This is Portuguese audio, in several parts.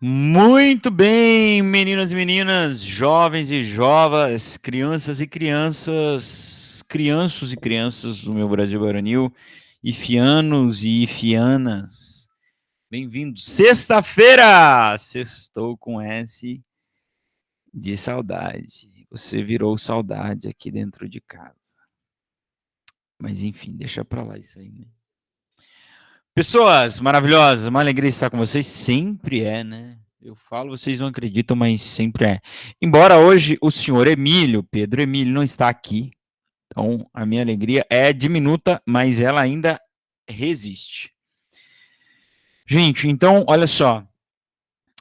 Muito bem, meninas e meninas, jovens e jovas, crianças e crianças, crianços e crianças do meu Brasil Baronil, ifianos e ifianas, bem-vindos. Sexta-feira! Sextou com S de saudade. Você virou saudade aqui dentro de casa. Mas enfim, deixa pra lá isso aí, né? Pessoas maravilhosas, uma alegria estar com vocês. Sempre é, né? Eu falo, vocês não acreditam, mas sempre é. Embora hoje o senhor Emílio, Pedro Emílio, não está aqui. Então, a minha alegria é diminuta, mas ela ainda resiste. Gente, então, olha só.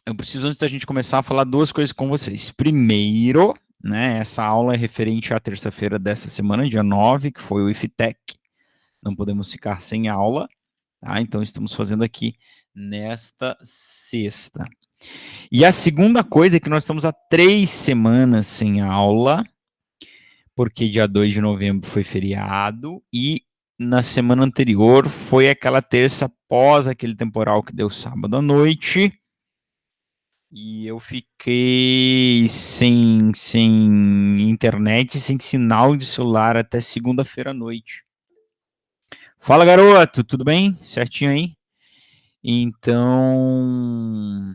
Eu preciso, antes da gente começar, a falar duas coisas com vocês. Primeiro, né, essa aula é referente à terça-feira dessa semana, dia 9, que foi o IFTEC. Não podemos ficar sem aula. Tá? Então, estamos fazendo aqui nesta sexta. E a segunda coisa é que nós estamos há 3 semanas sem aula, porque dia 2 de novembro foi feriado, e na semana anterior foi aquela terça após aquele temporal que deu sábado à noite, e eu fiquei sem internet, sem sinal de celular até segunda-feira à noite. Fala, garoto, tudo bem? Certinho aí? Então,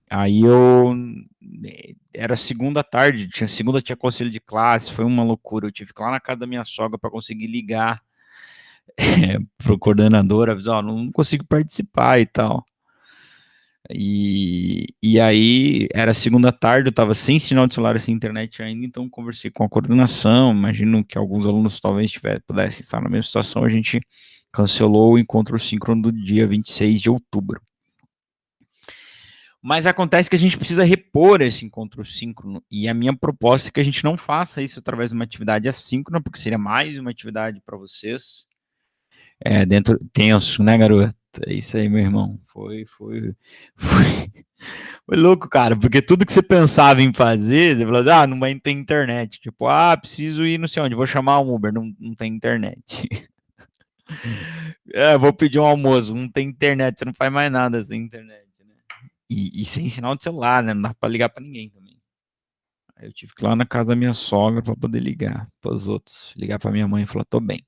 aí eu era segunda tarde, segunda tinha conselho de classe, foi uma loucura. Eu tive que ir lá na casa da minha sogra para conseguir ligar pro coordenador, avisar, ó, não consigo participar e tal. E aí era segunda tarde, eu estava sem sinal de celular, sem internet ainda, então conversei com a coordenação. Imagino que alguns alunos talvez pudessem estar na mesma situação. A gente cancelou o encontro síncrono do dia 26 de outubro. Mas acontece que a gente precisa repor esse encontro síncrono, e a minha proposta é que a gente não faça isso através de uma atividade assíncrona, porque seria mais uma atividade para vocês. Dentro tenso, né, garota? É isso aí, meu irmão. Foi louco, cara, porque tudo que você pensava em fazer, você falou assim, não vai ter internet. Tipo, preciso ir não sei onde, vou chamar um Uber, não tem internet. Vou pedir um almoço, não tem internet, você não faz mais nada sem internet, né? E sem sinal de celular, né? Não dá pra ligar pra ninguém também. Aí eu tive que ir lá na casa da minha sogra pra poder ligar pros outros. Ligar pra minha mãe e falar, tô bem.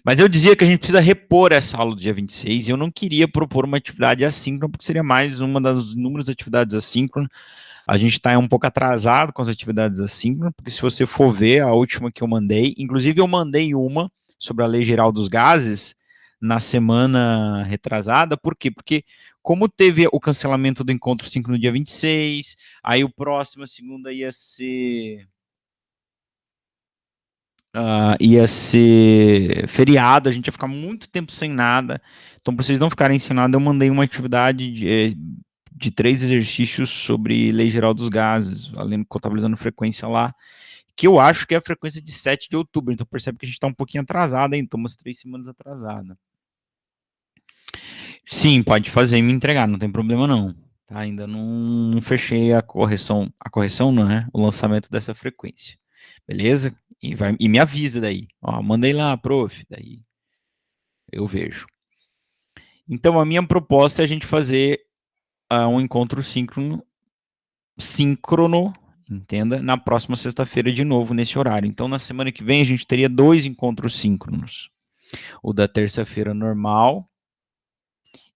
Mas eu dizia que a gente precisa repor essa aula do dia 26 e eu não queria propor uma atividade assíncrona, porque seria mais uma das inúmeras atividades assíncronas. A gente está um pouco atrasado com as atividades assíncronas, porque se você for ver a última que eu mandei, inclusive eu mandei uma sobre a Lei Geral dos Gases na semana retrasada, por quê? Porque como teve o cancelamento do encontro síncrono no dia 26, aí o próximo, a segunda, ia ser feriado, a gente ia ficar muito tempo sem nada. Então, para vocês não ficarem sem nada, eu mandei uma atividade de 3 exercícios sobre Lei Geral dos Gases, além de contabilizando frequência lá, que eu acho que é a frequência de 7 de outubro. Então, percebe que a gente está um pouquinho atrasado, hein? Estamos 3 semanas atrasada. Sim, pode fazer e me entregar, não tem problema não. Tá? Ainda não fechei a correção não é? O lançamento dessa frequência. Beleza? E me avisa daí. Ó, mandei lá, prof. Daí eu vejo. Então, a minha proposta é a gente fazer um encontro síncrono, entenda, na próxima sexta-feira de novo, nesse horário. Então, na semana que vem, a gente teria 2 encontros síncronos. O da terça-feira normal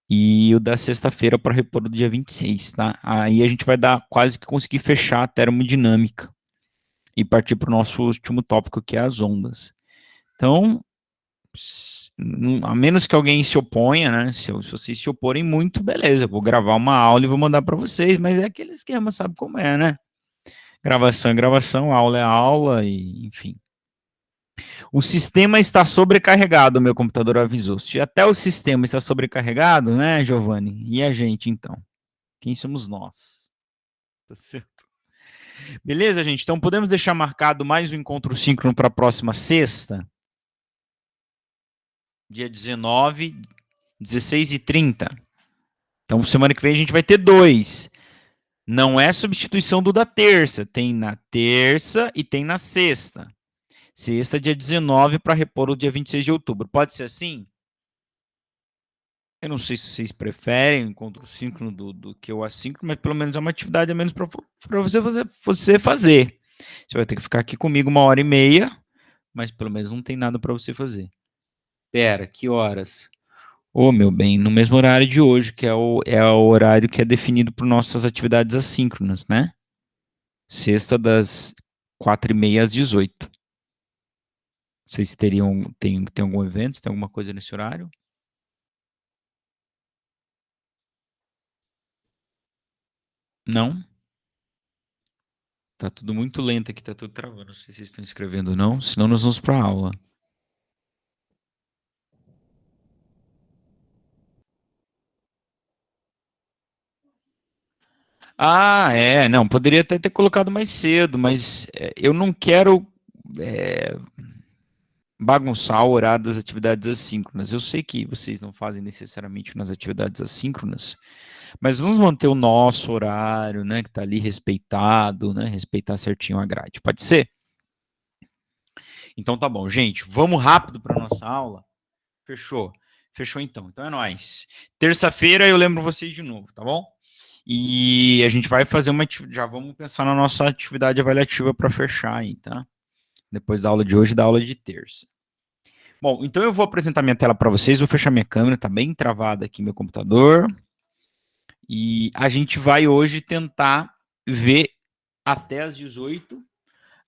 e o da sexta-feira para repor do dia 26, tá? Aí a gente vai dar quase que conseguir fechar a termodinâmica e partir para o nosso último tópico, que é as ondas. Então, a menos que alguém se oponha, né? Se vocês se oporem muito, beleza, vou gravar uma aula e vou mandar para vocês, mas é aquele esquema, sabe como é, né? Gravação é gravação, aula é aula, e enfim. O sistema está sobrecarregado, meu computador avisou. Se até o sistema está sobrecarregado, né, Giovanni? E a gente, então? Quem somos nós? Tá certo. Beleza, gente? Então podemos deixar marcado mais um encontro síncrono para a próxima sexta? Dia 19, 16h30. Então, semana que vem a gente vai ter 2. Não é substituição do da terça. Tem na terça e tem na sexta. Sexta, dia 19, para repor o dia 26 de outubro. Pode ser assim? Eu não sei se vocês preferem o encontro síncrono do que o assíncrono, mas pelo menos é uma atividade a menos para você fazer. Você vai ter que ficar aqui comigo 1h30, mas pelo menos não tem nada para você fazer. Pera, que horas? Ô, meu bem, no mesmo horário de hoje, que é o horário que é definido por nossas atividades assíncronas, né? Sexta das 4h30 às 18h. Vocês tem algum evento, tem alguma coisa nesse horário? Não? Tá tudo muito lento aqui, tá tudo travando. Não sei se vocês estão escrevendo ou não, senão nós vamos para aula. Ah, não, poderia até ter colocado mais cedo, mas eu não quero é, bagunçar o horário das atividades assíncronas. Eu sei que vocês não fazem necessariamente nas atividades assíncronas, mas vamos manter o nosso horário, né, que está ali respeitado, né, respeitar certinho a grade. Pode ser? Então tá bom, gente, vamos rápido para nossa aula. Fechou? Fechou então. Então é nóis. Terça-feira eu lembro vocês de novo, tá bom? E a gente vai fazer já vamos pensar na nossa atividade avaliativa para fechar aí, tá? Depois da aula de hoje e da aula de terça. Bom, então eu vou apresentar minha tela para vocês, vou fechar minha câmera, tá bem travada aqui meu computador. E a gente vai hoje tentar ver até às 18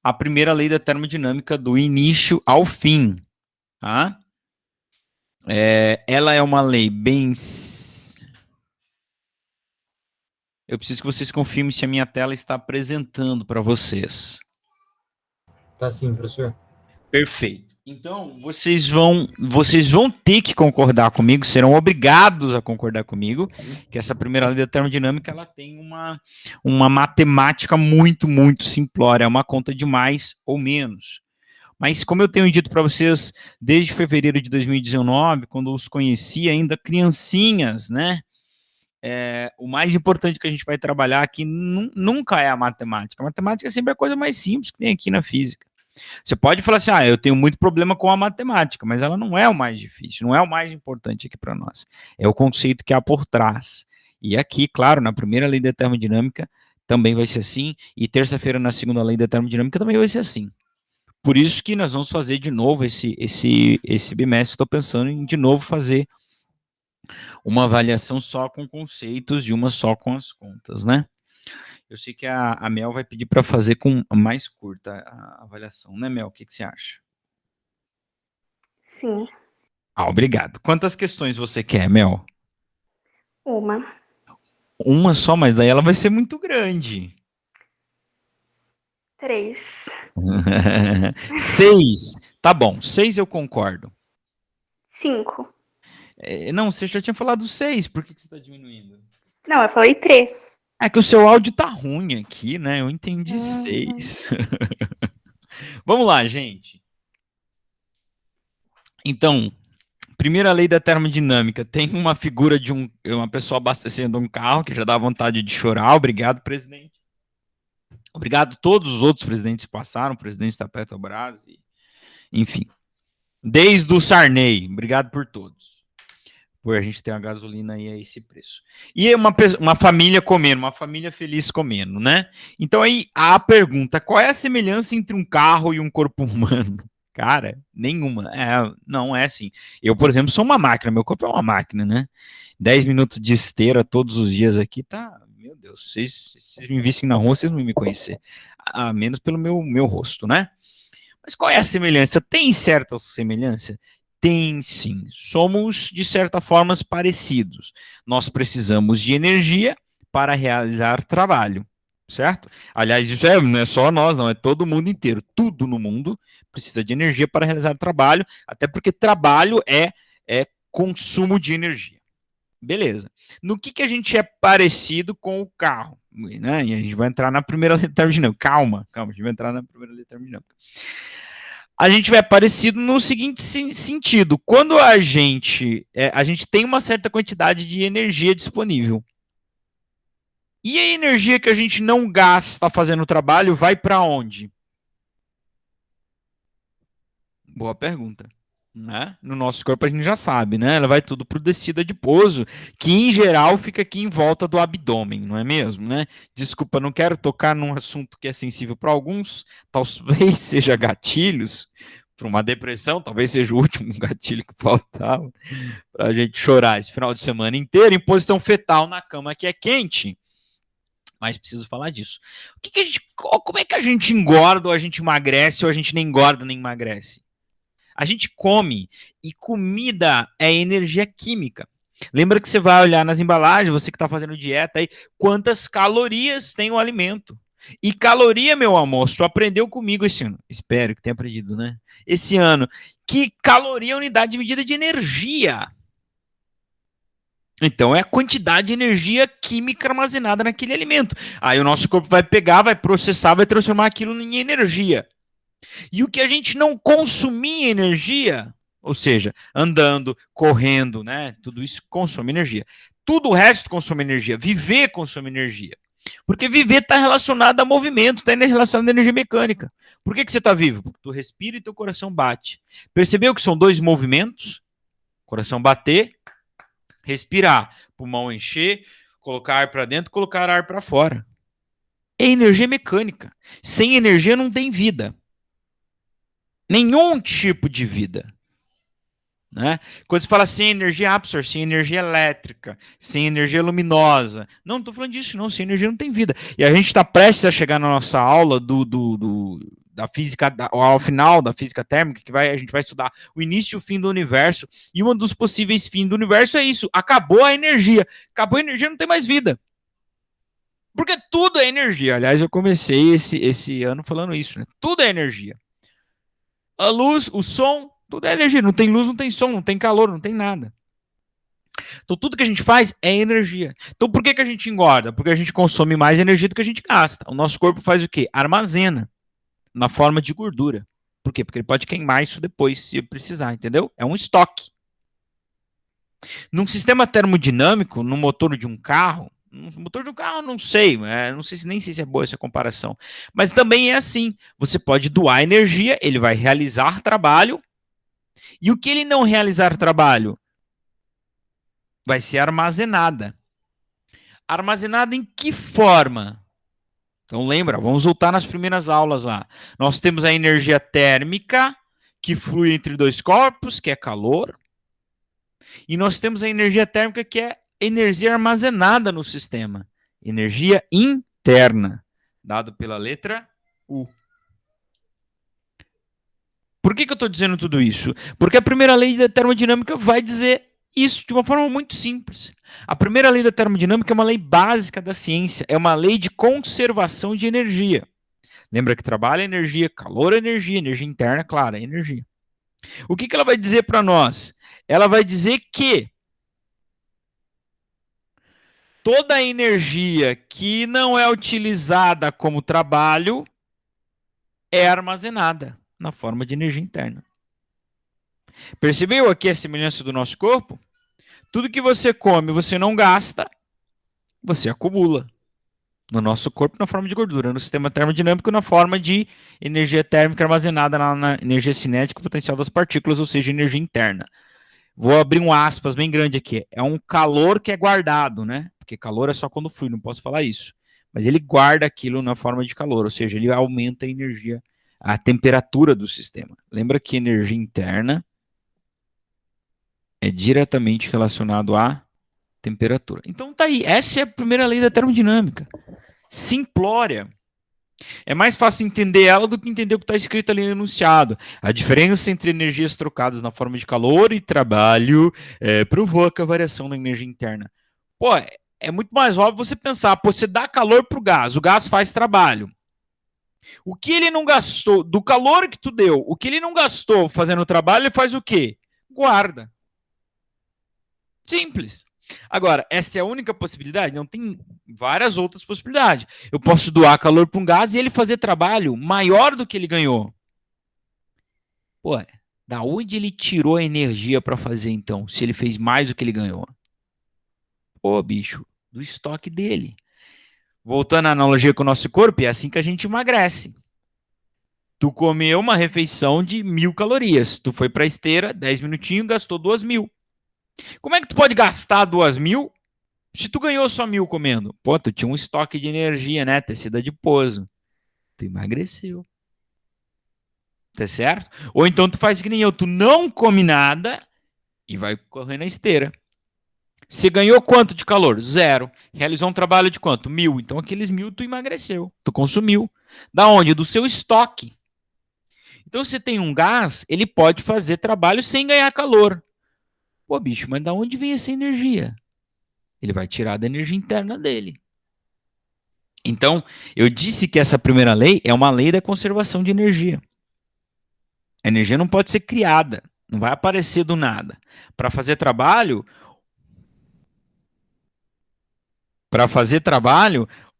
a primeira lei da termodinâmica do início ao fim, tá? Ela é uma lei bem. Eu preciso que vocês confirmem se a minha tela está apresentando para vocês. Tá sim, professor. Perfeito. Então, vocês vão ter que concordar comigo, serão obrigados a concordar comigo, que essa primeira lei da termodinâmica ela tem uma matemática muito, muito simplória, é uma conta de mais ou menos. Mas, como eu tenho dito para vocês desde fevereiro de 2019, quando eu os conheci ainda criancinhas, né? O mais importante que a gente vai trabalhar aqui nunca é a matemática. A matemática é sempre a coisa mais simples que tem aqui na física. Você pode falar assim, eu tenho muito problema com a matemática, mas ela não é o mais difícil, não é o mais importante aqui para nós. É o conceito que há por trás. E aqui, claro, na primeira lei da termodinâmica também vai ser assim, e terça-feira na segunda lei da termodinâmica também vai ser assim. Por isso que nós vamos fazer de novo esse bimestre, estou pensando em de novo fazer uma avaliação só com conceitos e uma só com as contas, né? Eu sei que a Mel vai pedir para fazer com mais curta a avaliação, né, Mel? O que você acha? Sim, Obrigado. Quantas questões você quer, Mel? uma. Uma só, mas daí ela vai ser muito grande. 3. 6. Tá bom, 6 eu concordo. 5. Não, você já tinha falado 6, por que você está diminuindo? Não, eu falei 3. É que o seu áudio tá ruim aqui, né? Eu entendi 6. Vamos lá, gente. Então, primeira lei da termodinâmica. Tem uma figura de uma pessoa abastecendo um carro que já dá vontade de chorar. Obrigado, presidente. Obrigado a todos os outros presidentes que passaram, o presidente da Petrobras, enfim. Desde o Sarney. Obrigado por todos. Por a gente ter a gasolina aí a esse preço. E uma família comendo, uma família feliz comendo, né? Então aí a pergunta, qual é a semelhança entre um carro e um corpo humano? Cara, nenhuma. Não é assim. Eu, por exemplo, sou uma máquina, meu corpo é uma máquina, né? 10 minutos de esteira todos os dias aqui, tá? Meu Deus, se vocês me vissem na rua, vocês não iam me conhecer. A menos pelo meu rosto, né? Mas qual é a semelhança? Tem certa semelhança? Tem sim. Somos, de certa forma, parecidos. Nós precisamos de energia para realizar trabalho, certo? Aliás, isso não é só nós, não, é todo mundo inteiro. Tudo no mundo precisa de energia para realizar trabalho, até porque trabalho é consumo de energia. Beleza. No que a gente é parecido com o carro? Né? E a gente vai entrar na primeira letra dinâmica. Calma, a gente vai entrar na primeira letra dinâmica. A gente vai parecido no seguinte sentido: quando a gente tem uma certa quantidade de energia disponível, e a energia que a gente não gasta fazendo o trabalho vai para onde? Boa pergunta. né? No nosso corpo a gente já sabe, né? Ela vai tudo para o tecido adiposo, que em geral fica aqui em volta do abdômen, não é mesmo, né? Desculpa, não quero tocar num assunto que é sensível para alguns, talvez seja gatilhos para uma depressão, talvez seja o último gatilho que faltava para a gente chorar esse final de semana inteiro em posição fetal na cama que é quente. Mas preciso falar disso. Como é que a gente engorda ou a gente emagrece ou a gente nem engorda nem emagrece? A gente come e comida é energia química. Lembra que você vai olhar nas embalagens, você que está fazendo dieta aí, quantas calorias tem o alimento. E caloria, meu amor, tu aprendeu comigo esse ano. Espero que tenha aprendido, né? Esse ano. Que caloria é unidade de medida de energia. Então é a quantidade de energia química armazenada naquele alimento. Aí o nosso corpo vai pegar, vai processar, vai transformar aquilo em energia. E o que a gente não consumir energia, ou seja, andando, correndo, né? Tudo isso consome energia. Tudo o resto consome energia. Viver consome energia. Porque viver está relacionado a movimento, está relacionado à energia mecânica. Por que você está vivo? Porque tu respira e teu coração bate. Percebeu que são dois movimentos? Coração bater, respirar, pulmão encher, colocar ar para dentro, colocar ar para fora. É energia mecânica. Sem energia não tem vida. Nenhum tipo de vida. Né? Quando se fala sem energia absorve, sem energia elétrica, sem energia luminosa. Não estou falando disso, não. Sem energia não tem vida. E a gente está prestes a chegar na nossa aula da física, ao final da física térmica, que a gente vai estudar o início e o fim do universo. E um dos possíveis fins do universo é isso. Acabou a energia. Acabou a energia, não tem mais vida. Porque tudo é energia. Aliás, eu comecei esse ano falando isso. Né? Tudo é energia. A luz, o som, tudo é energia. Não tem luz, não tem som, não tem calor, não tem nada. Então tudo que a gente faz é energia. Então por que a gente engorda? Porque a gente consome mais energia do que a gente gasta. O nosso corpo faz o quê? Armazena na forma de gordura. Por quê? Porque ele pode queimar isso depois se precisar, entendeu? É um estoque. Num sistema termodinâmico, no motor de um carro, não sei, nem sei se é boa essa comparação, mas também é assim, você pode doar energia, ele vai realizar trabalho, e o que ele não realizar trabalho vai ser armazenada. Armazenada em que forma? Então lembra, vamos voltar nas primeiras aulas lá. Nós temos a energia térmica, que flui entre dois corpos, que é calor, e nós temos a energia térmica, que é energia armazenada no sistema. Energia interna, dado pela letra U. Por que eu estou dizendo tudo isso? Porque a primeira lei da termodinâmica vai dizer isso de uma forma muito simples. A primeira lei da termodinâmica é uma lei básica da ciência, é uma lei de conservação de energia. Lembra que trabalho é energia, calor é energia, energia interna, claro, é energia. O que ela vai dizer para nós? Ela vai dizer que toda a energia que não é utilizada como trabalho é armazenada na forma de energia interna. Percebeu aqui a semelhança do nosso corpo? Tudo que você come, você não gasta, você acumula no nosso corpo na forma de gordura, no sistema termodinâmico na forma de energia térmica armazenada na energia cinética potencial das partículas, ou seja, energia interna. Vou abrir um aspas bem grande aqui. É um calor que é guardado, né? Porque calor é só quando flui, não posso falar isso. Mas ele guarda aquilo na forma de calor, ou seja, ele aumenta a energia, a temperatura do sistema. Lembra que energia interna é diretamente relacionado à temperatura. Então tá aí, essa é a primeira lei da termodinâmica. Simplória. É mais fácil entender ela do que entender o que está escrito ali no enunciado. A diferença entre energias trocadas na forma de calor e trabalho provoca a variação da energia interna. Pô, é muito mais óbvio você pensar, pô, você dá calor para o gás faz trabalho. O que ele não gastou, do calor que tu deu, o que ele não gastou fazendo o trabalho, ele faz o quê? Guarda. Simples. Agora, essa é a única possibilidade? Não, tem várias outras possibilidades. Eu posso doar calor para um gás e ele fazer trabalho maior do que ele ganhou. Pô, da onde ele tirou a energia para fazer então, se ele fez mais do que ele ganhou? Pô, bicho, do estoque dele. Voltando à analogia com o nosso corpo, é assim que a gente emagrece. Tu comeu uma refeição de 1.000 calorias. Tu foi pra esteira, 10 minutinhos, gastou 2.000. Como é que tu pode gastar 2.000 se tu ganhou só 1.000 comendo? Pô, tu tinha um estoque de energia, né? Tecido adiposo. Tu emagreceu. Tá certo? Ou então tu faz que nem eu, tu não come nada e vai correr na esteira. Você ganhou quanto de calor? 0. Realizou um trabalho de quanto? 1.000. Então aqueles 1.000 tu emagreceu, tu consumiu. Da onde? Do seu estoque. Então se tem um gás, ele pode fazer trabalho sem ganhar calor. Pô, bicho, mas da onde vem essa energia? Ele vai tirar da energia interna dele. Então, eu disse que essa primeira lei é uma lei da conservação de energia. A energia não pode ser criada, não vai aparecer do nada. Para fazer trabalho,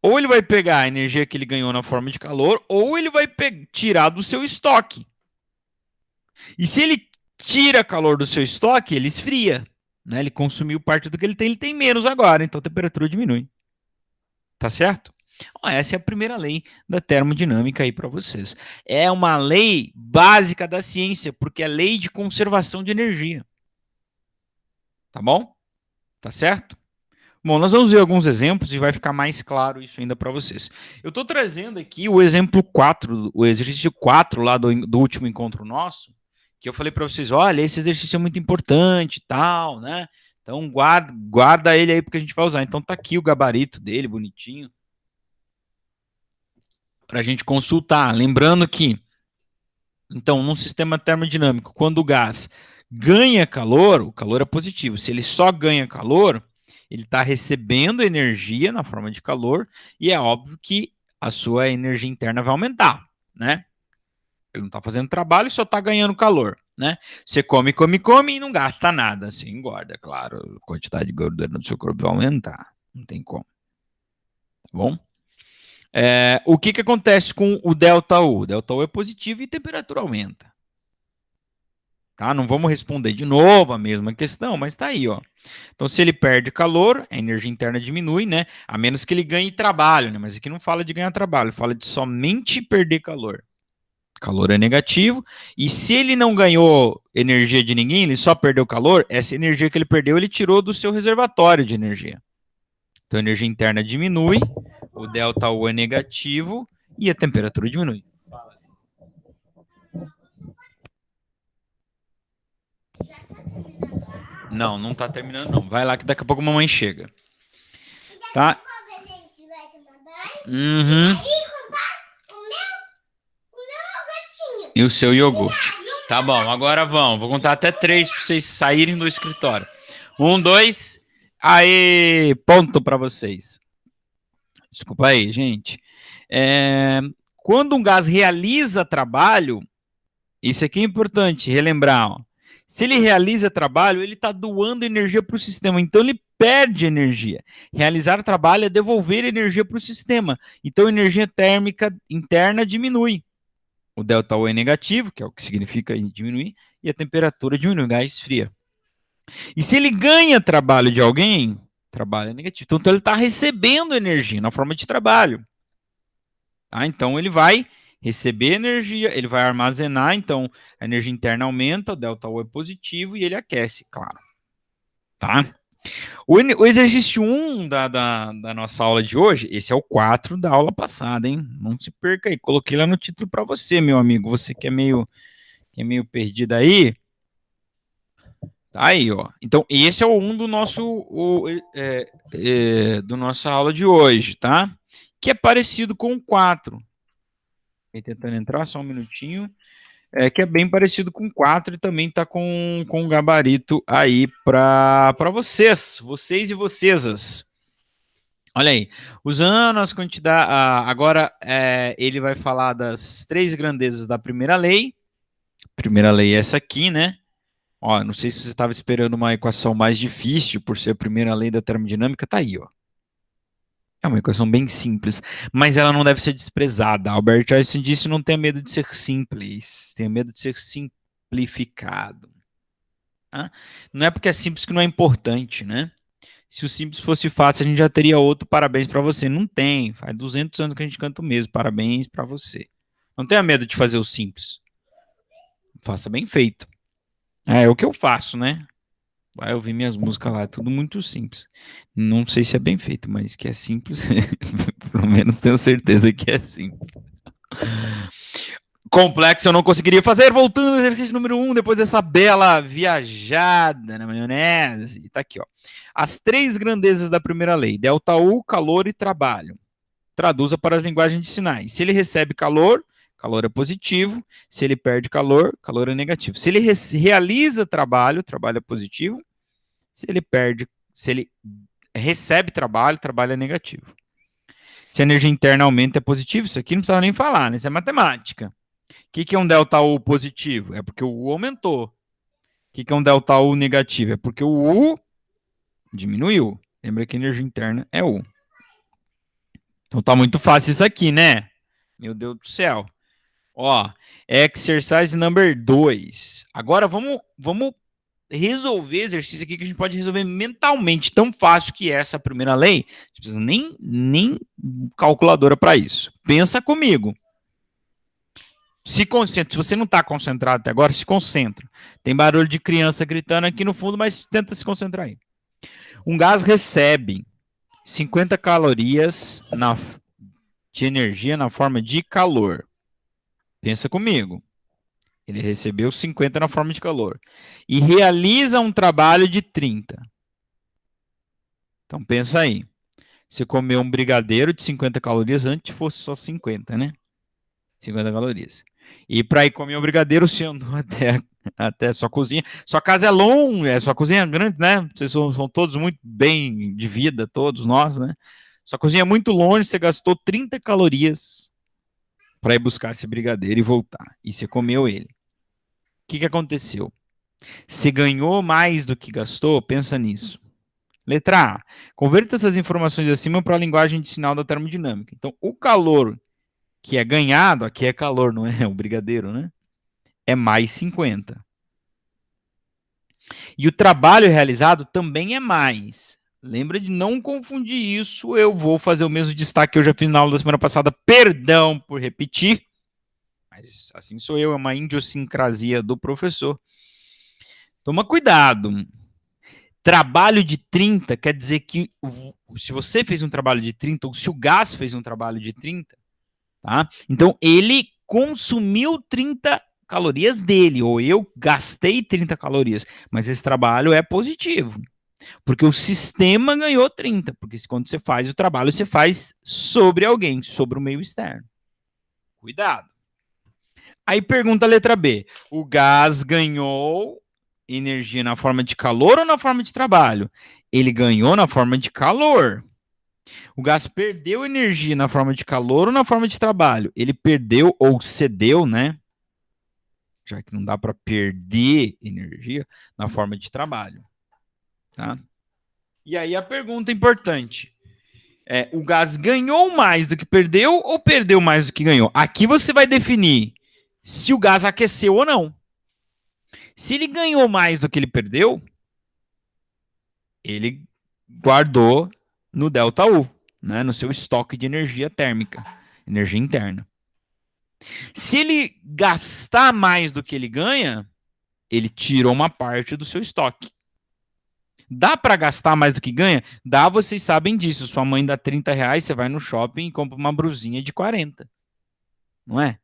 ou ele vai pegar a energia que ele ganhou na forma de calor, ou ele vai tirar do seu estoque. E se ele tira calor do seu estoque, ele esfria. Né? Ele consumiu parte do que ele tem menos agora, então a temperatura diminui. Tá certo? Essa é a primeira lei da termodinâmica aí para vocês. É uma lei básica da ciência, porque é lei de conservação de energia. Tá bom? Tá certo? Bom, nós vamos ver alguns exemplos e vai ficar mais claro isso ainda para vocês. Eu estou trazendo aqui o exemplo 4, o exercício 4 lá do último encontro nosso, que eu falei para vocês, olha, esse exercício é muito importante e tal, né? Então guarda ele aí porque a gente vai usar. Então tá aqui o gabarito dele, bonitinho, para a gente consultar. Lembrando que, então, num sistema termodinâmico, quando o gás ganha calor, o calor é positivo. Se ele só ganha calor, ele está recebendo energia na forma de calor e é óbvio que a sua energia interna vai aumentar, né? Ele não está fazendo trabalho e só está ganhando calor, né? Você come e não gasta nada. Você engorda, claro. A quantidade de gordura no seu corpo vai aumentar. Não tem como. Tá bom? O que acontece com o ΔU? O ΔU é positivo e a temperatura aumenta. Tá? Não vamos responder de novo a mesma questão, mas está aí, ó. Então, se ele perde calor, a energia interna diminui, né? A menos que ele ganhe trabalho, né? Mas aqui não fala de ganhar trabalho, fala de somente perder calor. Calor é negativo. E se ele não ganhou energia de ninguém, ele só perdeu calor, essa energia que ele perdeu, ele tirou do seu reservatório de energia. Então, a energia interna diminui, o ΔU é negativo e a temperatura diminui. Não, não tá terminando não. Vai lá que daqui a pouco a mamãe chega. Tá? Uhum. E o seu iogurte. Tá bom, agora vamos. Vou contar até 3 para vocês saírem do escritório. 1, 2. Aê, ponto para vocês. Desculpa aí, gente. Quando um gás realiza trabalho, isso aqui é importante relembrar, ó. Se ele realiza trabalho, ele está doando energia para o sistema, então ele perde energia. Realizar trabalho é devolver energia para o sistema, então a energia térmica interna diminui. O ΔU é negativo, que é o que significa diminuir, e a temperatura diminui, o gás esfria. E se ele ganha trabalho de alguém, trabalho é negativo, então ele está recebendo energia na forma de trabalho. Tá? Então ele vai receber energia, ele vai armazenar, então a energia interna aumenta, o ΔU é positivo e ele aquece, claro. Tá? O exercício 1 da nossa aula de hoje, esse é o 4 da aula passada, hein? Não se perca aí, coloquei lá no título para você, meu amigo, você que é meio perdido aí. Tá aí, ó. Então, esse é o 1 do do nossa aula de hoje, tá? Que é parecido com o 4. Tentando entrar, só um minutinho. Que é bem parecido com 4 e também está com um gabarito aí para vocês e vocês. Olha aí, usando as quantidades, agora ele vai falar das 3 grandezas da primeira lei. Primeira lei é essa aqui, né? Ó, não sei se você estava esperando uma equação mais difícil por ser a primeira lei da termodinâmica, tá aí, ó. É uma equação bem simples, mas ela não deve ser desprezada. Albert Einstein disse: não tenha medo de ser simples, tenha medo de ser simplificado. Tá? Não é porque é simples que não é importante, né? Se o simples fosse fácil, a gente já teria outro parabéns para você. Não tem, faz 200 anos que a gente canta o mesmo, parabéns para você. Não tenha medo de fazer o simples. Faça bem feito. É o que eu faço, né? Vai ouvir minhas músicas lá, é tudo muito simples. Não sei se é bem feito, mas que é simples, pelo menos tenho certeza que é simples. Complexo eu não conseguiria fazer, voltando ao exercício número 1, depois dessa bela viajada na maionese. Tá aqui, ó. As 3 grandezas da primeira lei, delta U, calor e trabalho. Traduza para as linguagens de sinais. Se ele recebe calor, calor é positivo. Se ele perde calor, calor é negativo. Se ele realiza trabalho, trabalho é positivo. Se ele recebe trabalho, trabalho é negativo. Se a energia interna aumenta, é positivo. Isso aqui não precisa nem falar, né? Isso é matemática. O que é um delta U positivo? É porque o U aumentou. O que é um delta U negativo? É porque o U diminuiu. Lembra que a energia interna é U. Então tá muito fácil isso aqui, né? Meu Deus do céu. Ó, exercise number 2. Agora vamos resolver exercício aqui que a gente pode resolver mentalmente. Tão fácil que é essa primeira lei. Não precisa nem calculadora para isso. Pensa comigo. Se concentra. Se você não está concentrado até agora, se concentra. Tem barulho de criança gritando aqui no fundo, mas tenta se concentrar aí. Um gás recebe 50 calorias de energia na forma de calor. Pensa comigo. Ele recebeu 50 na forma de calor. E realiza um trabalho de 30. Então pensa aí. Você comeu um brigadeiro de 50 calorias, antes fosse só 50, né? 50 calorias. E para ir comer um brigadeiro, você andou até a sua cozinha. Sua casa é longa, sua cozinha é grande, né? Vocês são todos muito bem de vida, todos nós, né? Sua cozinha é muito longe, você gastou 30 calorias para ir buscar esse brigadeiro e voltar. E você comeu ele. O que aconteceu? Você ganhou mais do que gastou? Pensa nisso. Letra A. Converta essas informações acima para a linguagem de sinal da termodinâmica. Então, o calor que é ganhado, aqui é calor, não é o brigadeiro, né? É mais 50. E o trabalho realizado também é mais. Lembra de não confundir isso. Eu vou fazer o mesmo destaque que eu já fiz na aula da semana passada. Perdão por repetir. Mas assim sou eu, é uma idiosincrasia do professor. Toma cuidado. Trabalho de 30 quer dizer que se você fez um trabalho de 30, ou se o gás fez um trabalho de 30, tá? Então ele consumiu 30 calorias dele, ou eu gastei 30 calorias, mas esse trabalho é positivo, porque o sistema ganhou 30, porque quando você faz o trabalho, você faz sobre alguém, sobre o meio externo. Cuidado. Aí pergunta a letra B, o gás ganhou energia na forma de calor ou na forma de trabalho? Ele ganhou na forma de calor. O gás perdeu energia na forma de calor ou na forma de trabalho? Ele perdeu ou cedeu, né? Já que não dá para perder energia na forma de trabalho, tá? E aí a pergunta importante é: o gás ganhou mais do que perdeu ou perdeu mais do que ganhou? Aqui você vai definir se o gás aqueceu ou não. Se ele ganhou mais do que ele perdeu, ele guardou no ΔU, né, no seu estoque de energia térmica, energia interna. Se ele gastar mais do que ele ganha, ele tirou uma parte do seu estoque. Dá para gastar mais do que ganha? Dá, vocês sabem disso. Sua mãe dá R$30, você vai no shopping e compra uma brusinha de 40. Não é?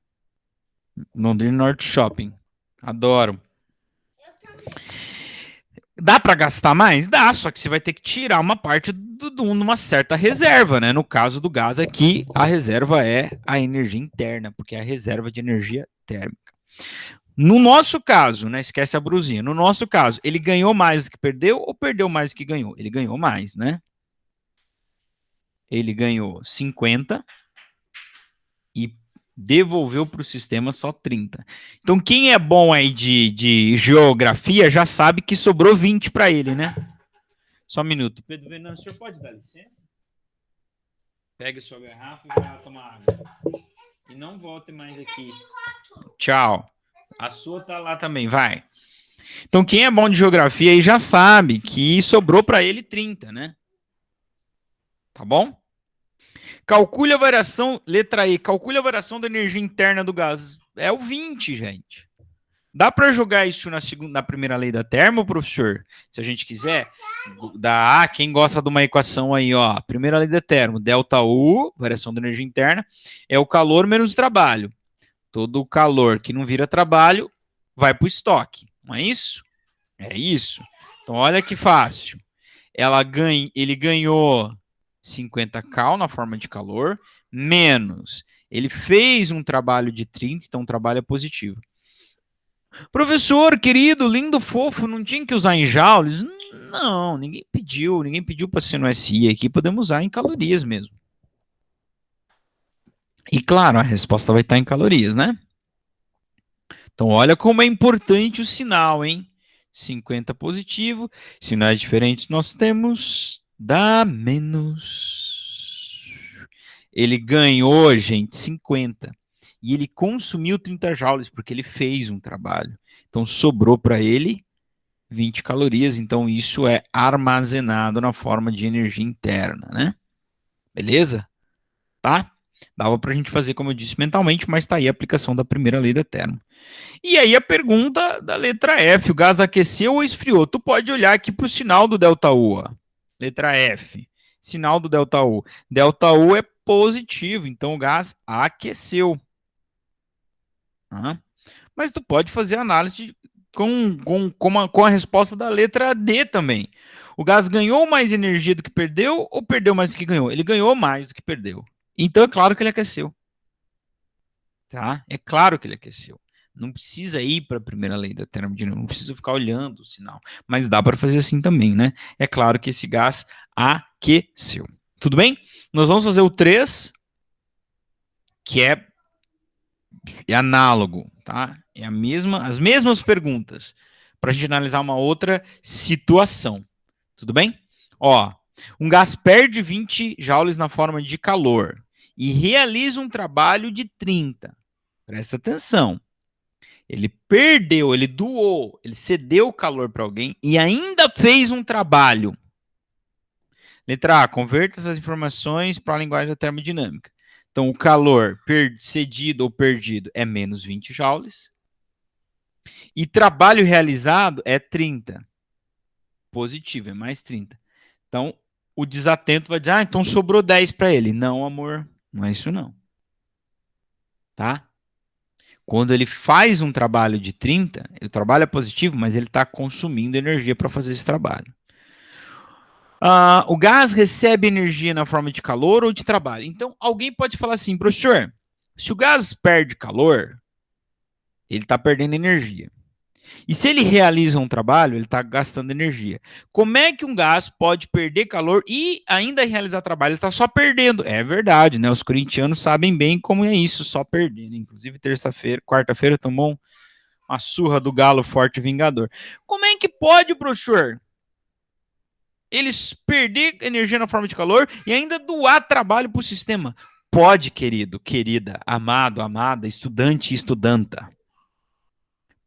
Londrina Norte Shopping. Adoro. Dá para gastar mais? Dá, só que você vai ter que tirar uma parte de uma certa reserva, né? No caso do gás aqui, a reserva é a energia interna, porque é a reserva de energia térmica. No nosso caso, né? Esquece a brusinha. No nosso caso, ele ganhou mais do que perdeu ou perdeu mais do que ganhou? Ele ganhou mais, né? Ele ganhou 50 e devolveu para o sistema só 30. Então, quem é bom aí de geografia já sabe que sobrou 20 para ele, né? Só um minuto. Pedro Venâncio, o senhor pode dar licença? Pega sua garrafa e vai lá tomar água. E não volte mais aqui. Tchau. A sua tá lá também, vai. Então, quem é bom de geografia aí já sabe que sobrou para ele 30, né? Tá bom? Calcule a variação, letra E, calcule a variação da energia interna do gás. É o 20, gente. Dá para jogar isso na primeira lei da termo, professor? Se a gente quiser, da A, quem gosta de uma equação aí, ó, primeira lei da termo, delta U, variação da energia interna, é o calor menos o trabalho. Todo o calor que não vira trabalho vai para o estoque, não é isso? É isso. Então, olha que fácil. Ele ganhou 50 cal na forma de calor, menos. Ele fez um trabalho de 30, então o trabalho é positivo. Professor, querido, lindo, fofo, não tinha que usar em joules? Não, ninguém pediu para ser no SI aqui, podemos usar em calorias mesmo. E claro, a resposta vai estar em calorias, né? Então, olha como é importante o sinal, hein? 50 positivo, sinais diferentes nós temos, dá menos. Ele ganhou, gente, 50. E ele consumiu 30 joules, porque ele fez um trabalho. Então, sobrou para ele 20 calorias. Então, isso é armazenado na forma de energia interna, né? Beleza? Tá? Dava para a gente fazer, como eu disse, mentalmente, mas está aí a aplicação da primeira lei da termo. E aí a pergunta da letra F, o gás aqueceu ou esfriou? Tu pode olhar aqui para o sinal do ΔU. Ó. Letra F, sinal do ΔU. ΔU é positivo, então o gás aqueceu. Mas tu pode fazer análise com a resposta da letra D também. O gás ganhou mais energia do que perdeu ou perdeu mais do que ganhou? Ele ganhou mais do que perdeu. Então é claro que ele aqueceu. Tá? É claro que ele aqueceu. Não precisa ir para a primeira lei da termodinâmica, não precisa ficar olhando o sinal. Mas dá para fazer assim também, né? É claro que esse gás aqueceu. Tudo bem? Nós vamos fazer o 3, que é análogo, tá? É as mesmas perguntas, para a gente analisar uma outra situação. Tudo bem? Ó, um gás perde 20 joules na forma de calor e realiza um trabalho de 30. Presta atenção. Ele perdeu, ele doou, ele cedeu o calor para alguém e ainda fez um trabalho. Letra A, converta essas informações para a linguagem da termodinâmica. Então, o calor cedido ou perdido é menos 20 joules. E trabalho realizado é 30. Positivo, é mais 30. Então, o desatento vai dizer, então sobrou 10 para ele. Não, amor, não é isso não. Tá? Quando ele faz um trabalho de 30, ele trabalha positivo, mas ele está consumindo energia para fazer esse trabalho. O gás recebe energia na forma de calor ou de trabalho. Então, alguém pode falar assim, professor, se o gás perde calor, ele está perdendo energia. E se ele realiza um trabalho, ele está gastando energia. Como é que um gás pode perder calor e ainda realizar trabalho? Ele está só perdendo. É verdade, né? Os corintianos sabem bem como é isso, só perdendo. Inclusive, quarta-feira, tomou uma surra do Galo Forte Vingador. Como é que pode, professor? Eles perder energia na forma de calor e ainda doar trabalho para o sistema? Pode, querido, querida, amado, amada, estudante e estudanta.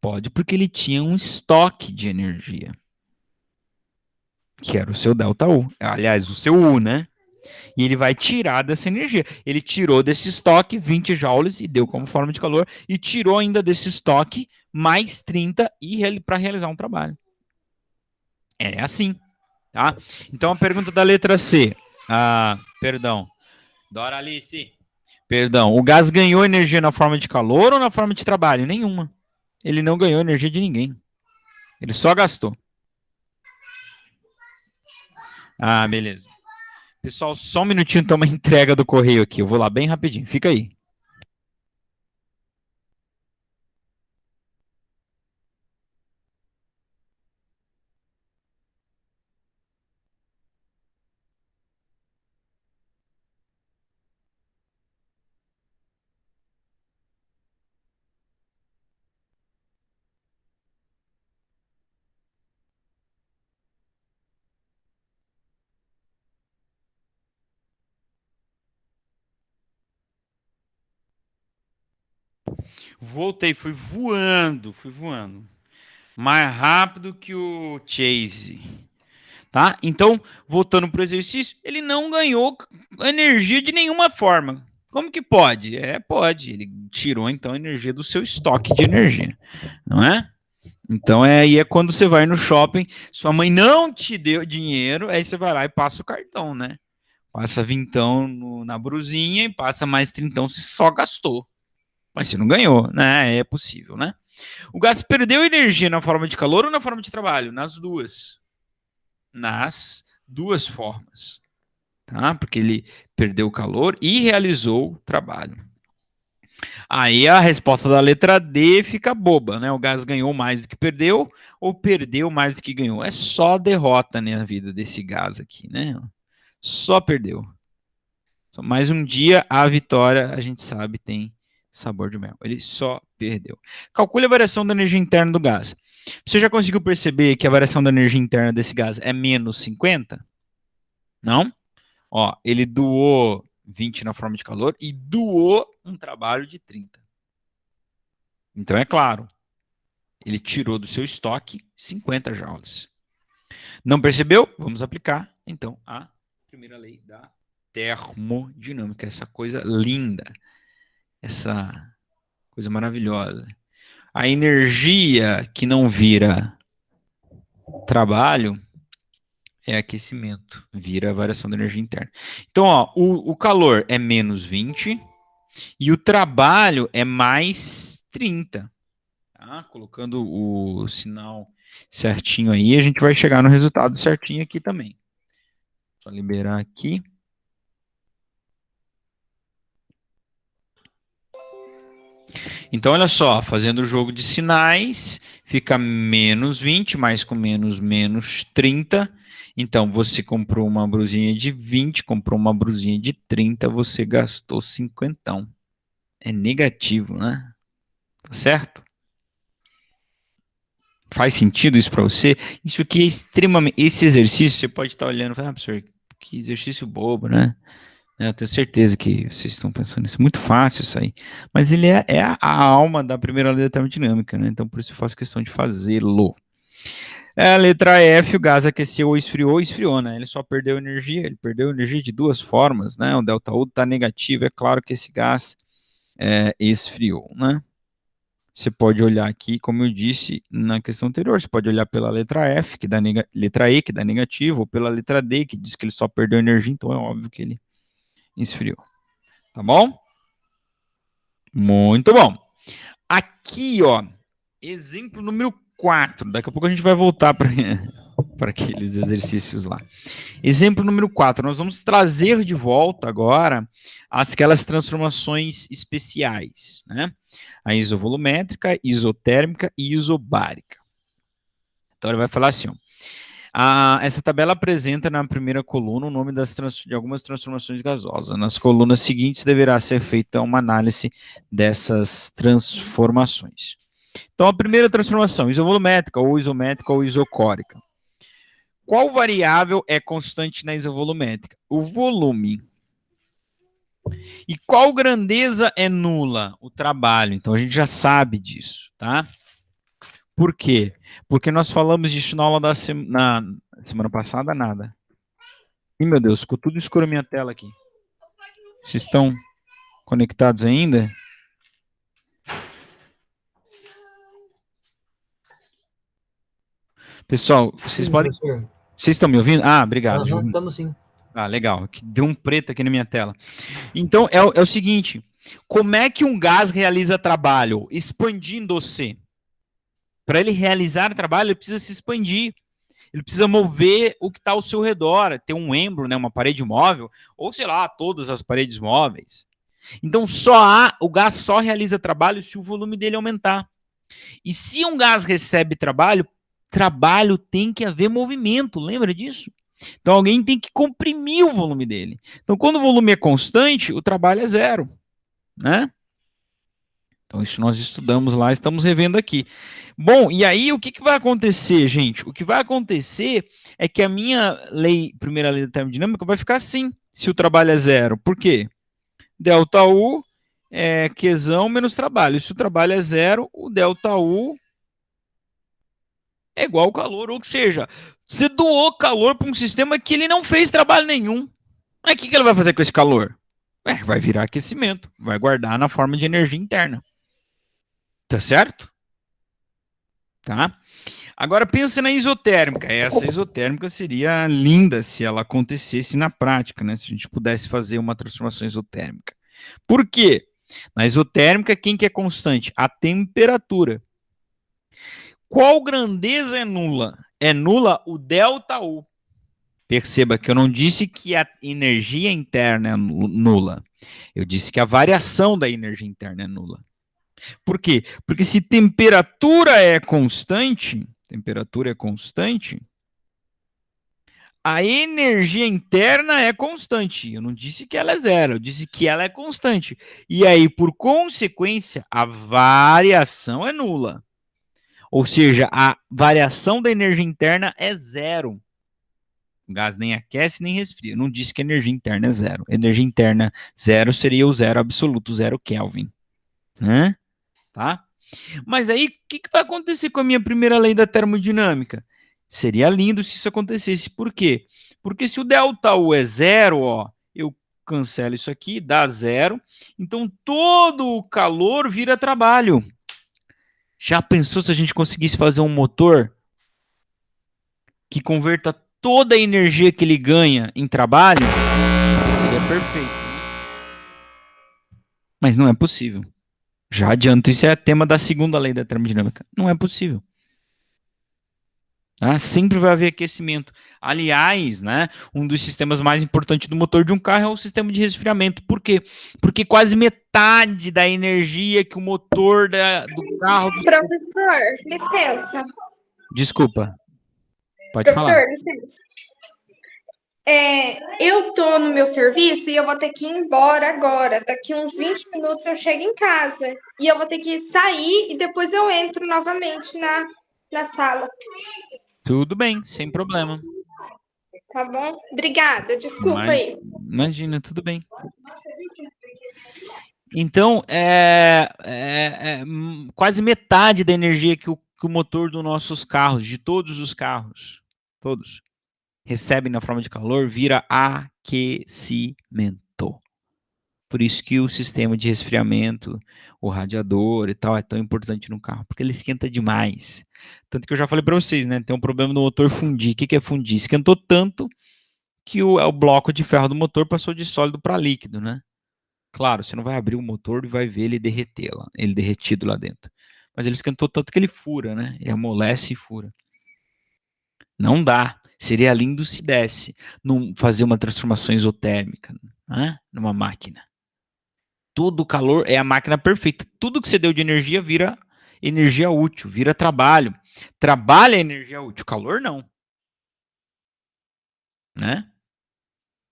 Pode, porque ele tinha um estoque de energia, que era o seu ΔU. Aliás, o seu U, né? E ele vai tirar dessa energia. Ele tirou desse estoque 20 joules e deu como forma de calor, e tirou ainda desse estoque mais 30 para realizar um trabalho. É assim, tá? Então a pergunta da letra C. Perdão. Doralice. Perdão. O gás ganhou energia na forma de calor ou na forma de trabalho? Nenhuma. Ele não ganhou energia de ninguém. Ele só gastou. Beleza. Pessoal, só um minutinho, tem uma entrega do correio aqui. Eu vou lá bem rapidinho. Fica aí. Voltei, fui voando. Mais rápido que o Chase. Tá? Então, voltando para o exercício, ele não ganhou energia de nenhuma forma. Como que pode? Pode. Ele tirou, então, a energia do seu estoque de energia. Não é? Então, aí é quando você vai no shopping, sua mãe não te deu dinheiro, aí você vai lá e passa o cartão, né? Passa vintão na brusinha e passa mais trintão, você só gastou. Mas você não ganhou, né? É possível, né? O gás perdeu energia na forma de calor ou na forma de trabalho? Nas duas. Nas duas formas. Tá? Porque ele perdeu o calor e realizou o trabalho. Aí a resposta da letra D fica boba, né? O gás ganhou mais do que perdeu ou perdeu mais do que ganhou. É só derrota na vida desse gás aqui, né? Só perdeu. Mais um dia a vitória, a gente sabe, tem sabor de mel. Ele só perdeu. Calcule a variação da energia interna do gás. Você já conseguiu perceber que a variação da energia interna desse gás é menos 50? Não? Ó, ele doou 20 na forma de calor e doou um trabalho de 30. Então é claro, ele tirou do seu estoque 50 joules. Não percebeu? Vamos aplicar, então, a primeira lei da termodinâmica. Essa coisa linda, essa coisa maravilhosa. A energia que não vira trabalho é aquecimento, vira variação da energia interna. Então, ó, o calor é menos 20 e o trabalho é mais 30. Tá? Colocando o sinal certinho aí, a gente vai chegar no resultado certinho aqui também. Só liberar aqui. Então, olha só, fazendo o jogo de sinais, fica menos 20, mais com menos, menos 30. Então, você comprou uma brusinha de 20, comprou uma brusinha de 30, você gastou 50. É negativo, né? Tá certo? Faz sentido isso para você? Isso aqui é extremamente... Esse exercício, você pode estar olhando e falar, professor, que exercício bobo, né? Eu tenho certeza que vocês estão pensando nisso. É muito fácil isso aí. Mas ele é a alma da primeira lei da termodinâmica, né? Então, por isso eu faço questão de fazê-lo. A letra F, o gás aqueceu ou esfriou, né? Ele só perdeu energia. Ele perdeu energia de duas formas, né? O delta U está negativo. É claro que esse gás esfriou, né? Você pode olhar aqui, como eu disse na questão anterior, você pode olhar pela letra F, que dá letra E, que dá negativo, ou pela letra D, que diz que ele só perdeu energia, então é óbvio que ele esfriou. Tá bom? Muito bom. Aqui, ó, exemplo número 4. Daqui a pouco a gente vai voltar para aqueles exercícios lá. Exemplo número 4. Nós vamos trazer de volta agora aquelas transformações especiais, né? A isovolumétrica, isotérmica e isobárica. Então ele vai falar assim, ó. Essa tabela apresenta na primeira coluna o nome de algumas transformações gasosas. Nas colunas seguintes deverá ser feita uma análise dessas transformações. Então, a primeira transformação, isovolumétrica, ou isométrica, ou isocórica. Qual variável é constante na isovolumétrica? O volume. E qual grandeza é nula? O trabalho. Então, a gente já sabe disso, tá? Por quê? Porque nós falamos disso na aula da semana passada, nada. Ih, meu Deus, ficou tudo escuro a minha tela aqui. Vocês estão conectados ainda? Pessoal, vocês Sim, podem... professor. Vocês estão me ouvindo? Ah, obrigado. Estamos sim. Ah, legal. Que deu um preto aqui na minha tela. Então, é o seguinte. Como é que um gás realiza trabalho? Expandindo-se. Para ele realizar trabalho, ele precisa se expandir. Ele precisa mover o que está ao seu redor, ter um êmbolo, né, uma parede móvel, ou sei lá, todas as paredes móveis. Então o gás só realiza trabalho se o volume dele aumentar. E se um gás recebe trabalho tem que haver movimento, lembra disso? Então alguém tem que comprimir o volume dele. Então quando o volume é constante, o trabalho é zero, né? Então isso nós estudamos lá, estamos revendo aqui. Bom, e aí o que vai acontecer, gente? O que vai acontecer é que a minha primeira lei da termodinâmica vai ficar assim, se o trabalho é zero. Por quê? Delta U é Qzão menos trabalho. Se o trabalho é zero, o delta U é igual ao calor, ou seja, você doou calor para um sistema que ele não fez trabalho nenhum. Aí o que ele vai fazer com esse calor? Vai virar aquecimento, vai guardar na forma de energia interna. Tá certo? Tá? Agora pensa na isotérmica. Essa isotérmica seria linda se ela acontecesse na prática, né? Se a gente pudesse fazer uma transformação isotérmica. Por quê? Na isotérmica, quem que é constante? A temperatura. Qual grandeza é nula? É nula o ΔU. Perceba que eu não disse que a energia interna é nula. Eu disse que a variação da energia interna é nula. Por quê? Porque se temperatura é constante, a energia interna é constante. Eu não disse que ela é zero, eu disse que ela é constante. E aí, por consequência, a variação é nula. Ou seja, a variação da energia interna é zero. O gás nem aquece nem resfria. Eu não disse que a energia interna é zero. A energia interna zero seria o zero absoluto, zero Kelvin. Né? Tá? Mas aí, o que vai acontecer com a minha primeira lei da termodinâmica? Seria lindo se isso acontecesse. Por quê? Porque se o ΔU é zero, ó, eu cancelo isso aqui, dá zero. Então, todo o calor vira trabalho. Já pensou se a gente conseguisse fazer um motor que converta toda a energia que ele ganha em trabalho? Seria perfeito. Mas não é possível. Já adianto, isso é tema da segunda lei da termodinâmica. Não é possível. Sempre vai haver aquecimento. Aliás, né, um dos sistemas mais importantes do motor de um carro é o sistema de resfriamento. Por quê? Porque quase metade da energia que o motor do carro... Professor, licença. Desculpa. Pode falar. Licença. Eu tô no meu serviço e eu vou ter que ir embora agora. Daqui uns 20 minutos eu chego em casa. E eu vou ter que sair e depois eu entro novamente na sala. Tudo bem, sem problema. Tá bom? Obrigada, desculpa aí. Imagina, tudo bem. Então, quase metade da energia que o motor dos nossos carros, de todos os carros, todos, recebem na forma de calor, vira aquecimento. Por isso que o sistema de resfriamento, o radiador e tal, é tão importante no carro, porque ele esquenta demais. Tanto que eu já falei para vocês, né? Tem um problema no motor fundir. O que é fundir? Esquentou tanto que o bloco de ferro do motor passou de sólido para líquido, né? Claro, você não vai abrir o motor e vai ver ele derretido lá dentro. Mas ele esquentou tanto que ele fura, né? Ele amolece e fura. Não dá. Seria lindo se desse fazer uma transformação isotérmica, né? Numa máquina. Todo o calor é a máquina perfeita. Tudo que você deu de energia vira energia útil, vira trabalho. Trabalho é energia útil, calor não. Né?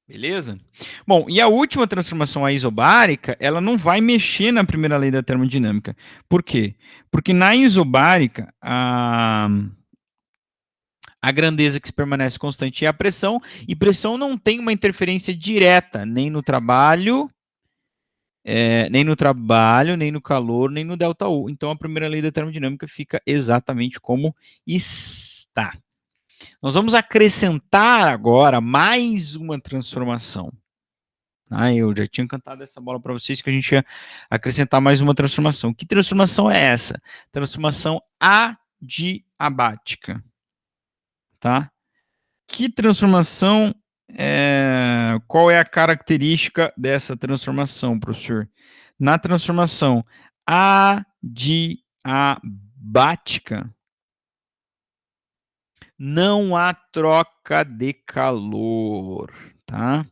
Beleza? Bom, e a última transformação, a isobárica, ela não vai mexer na primeira lei da termodinâmica. Por quê? Porque na isobárica, a grandeza que se permanece constante é a pressão, e pressão não tem uma interferência direta, nem no trabalho, nem no calor, nem no ΔU. Então, a primeira lei da termodinâmica fica exatamente como está. Nós vamos acrescentar agora mais uma transformação. Eu já tinha cantado essa bola para vocês que a gente ia acrescentar mais uma transformação. Que transformação é essa? Transformação adiabática. Tá? Que transformação, qual é a característica dessa transformação, professor? Na transformação adiabática, não há troca de calor, tá?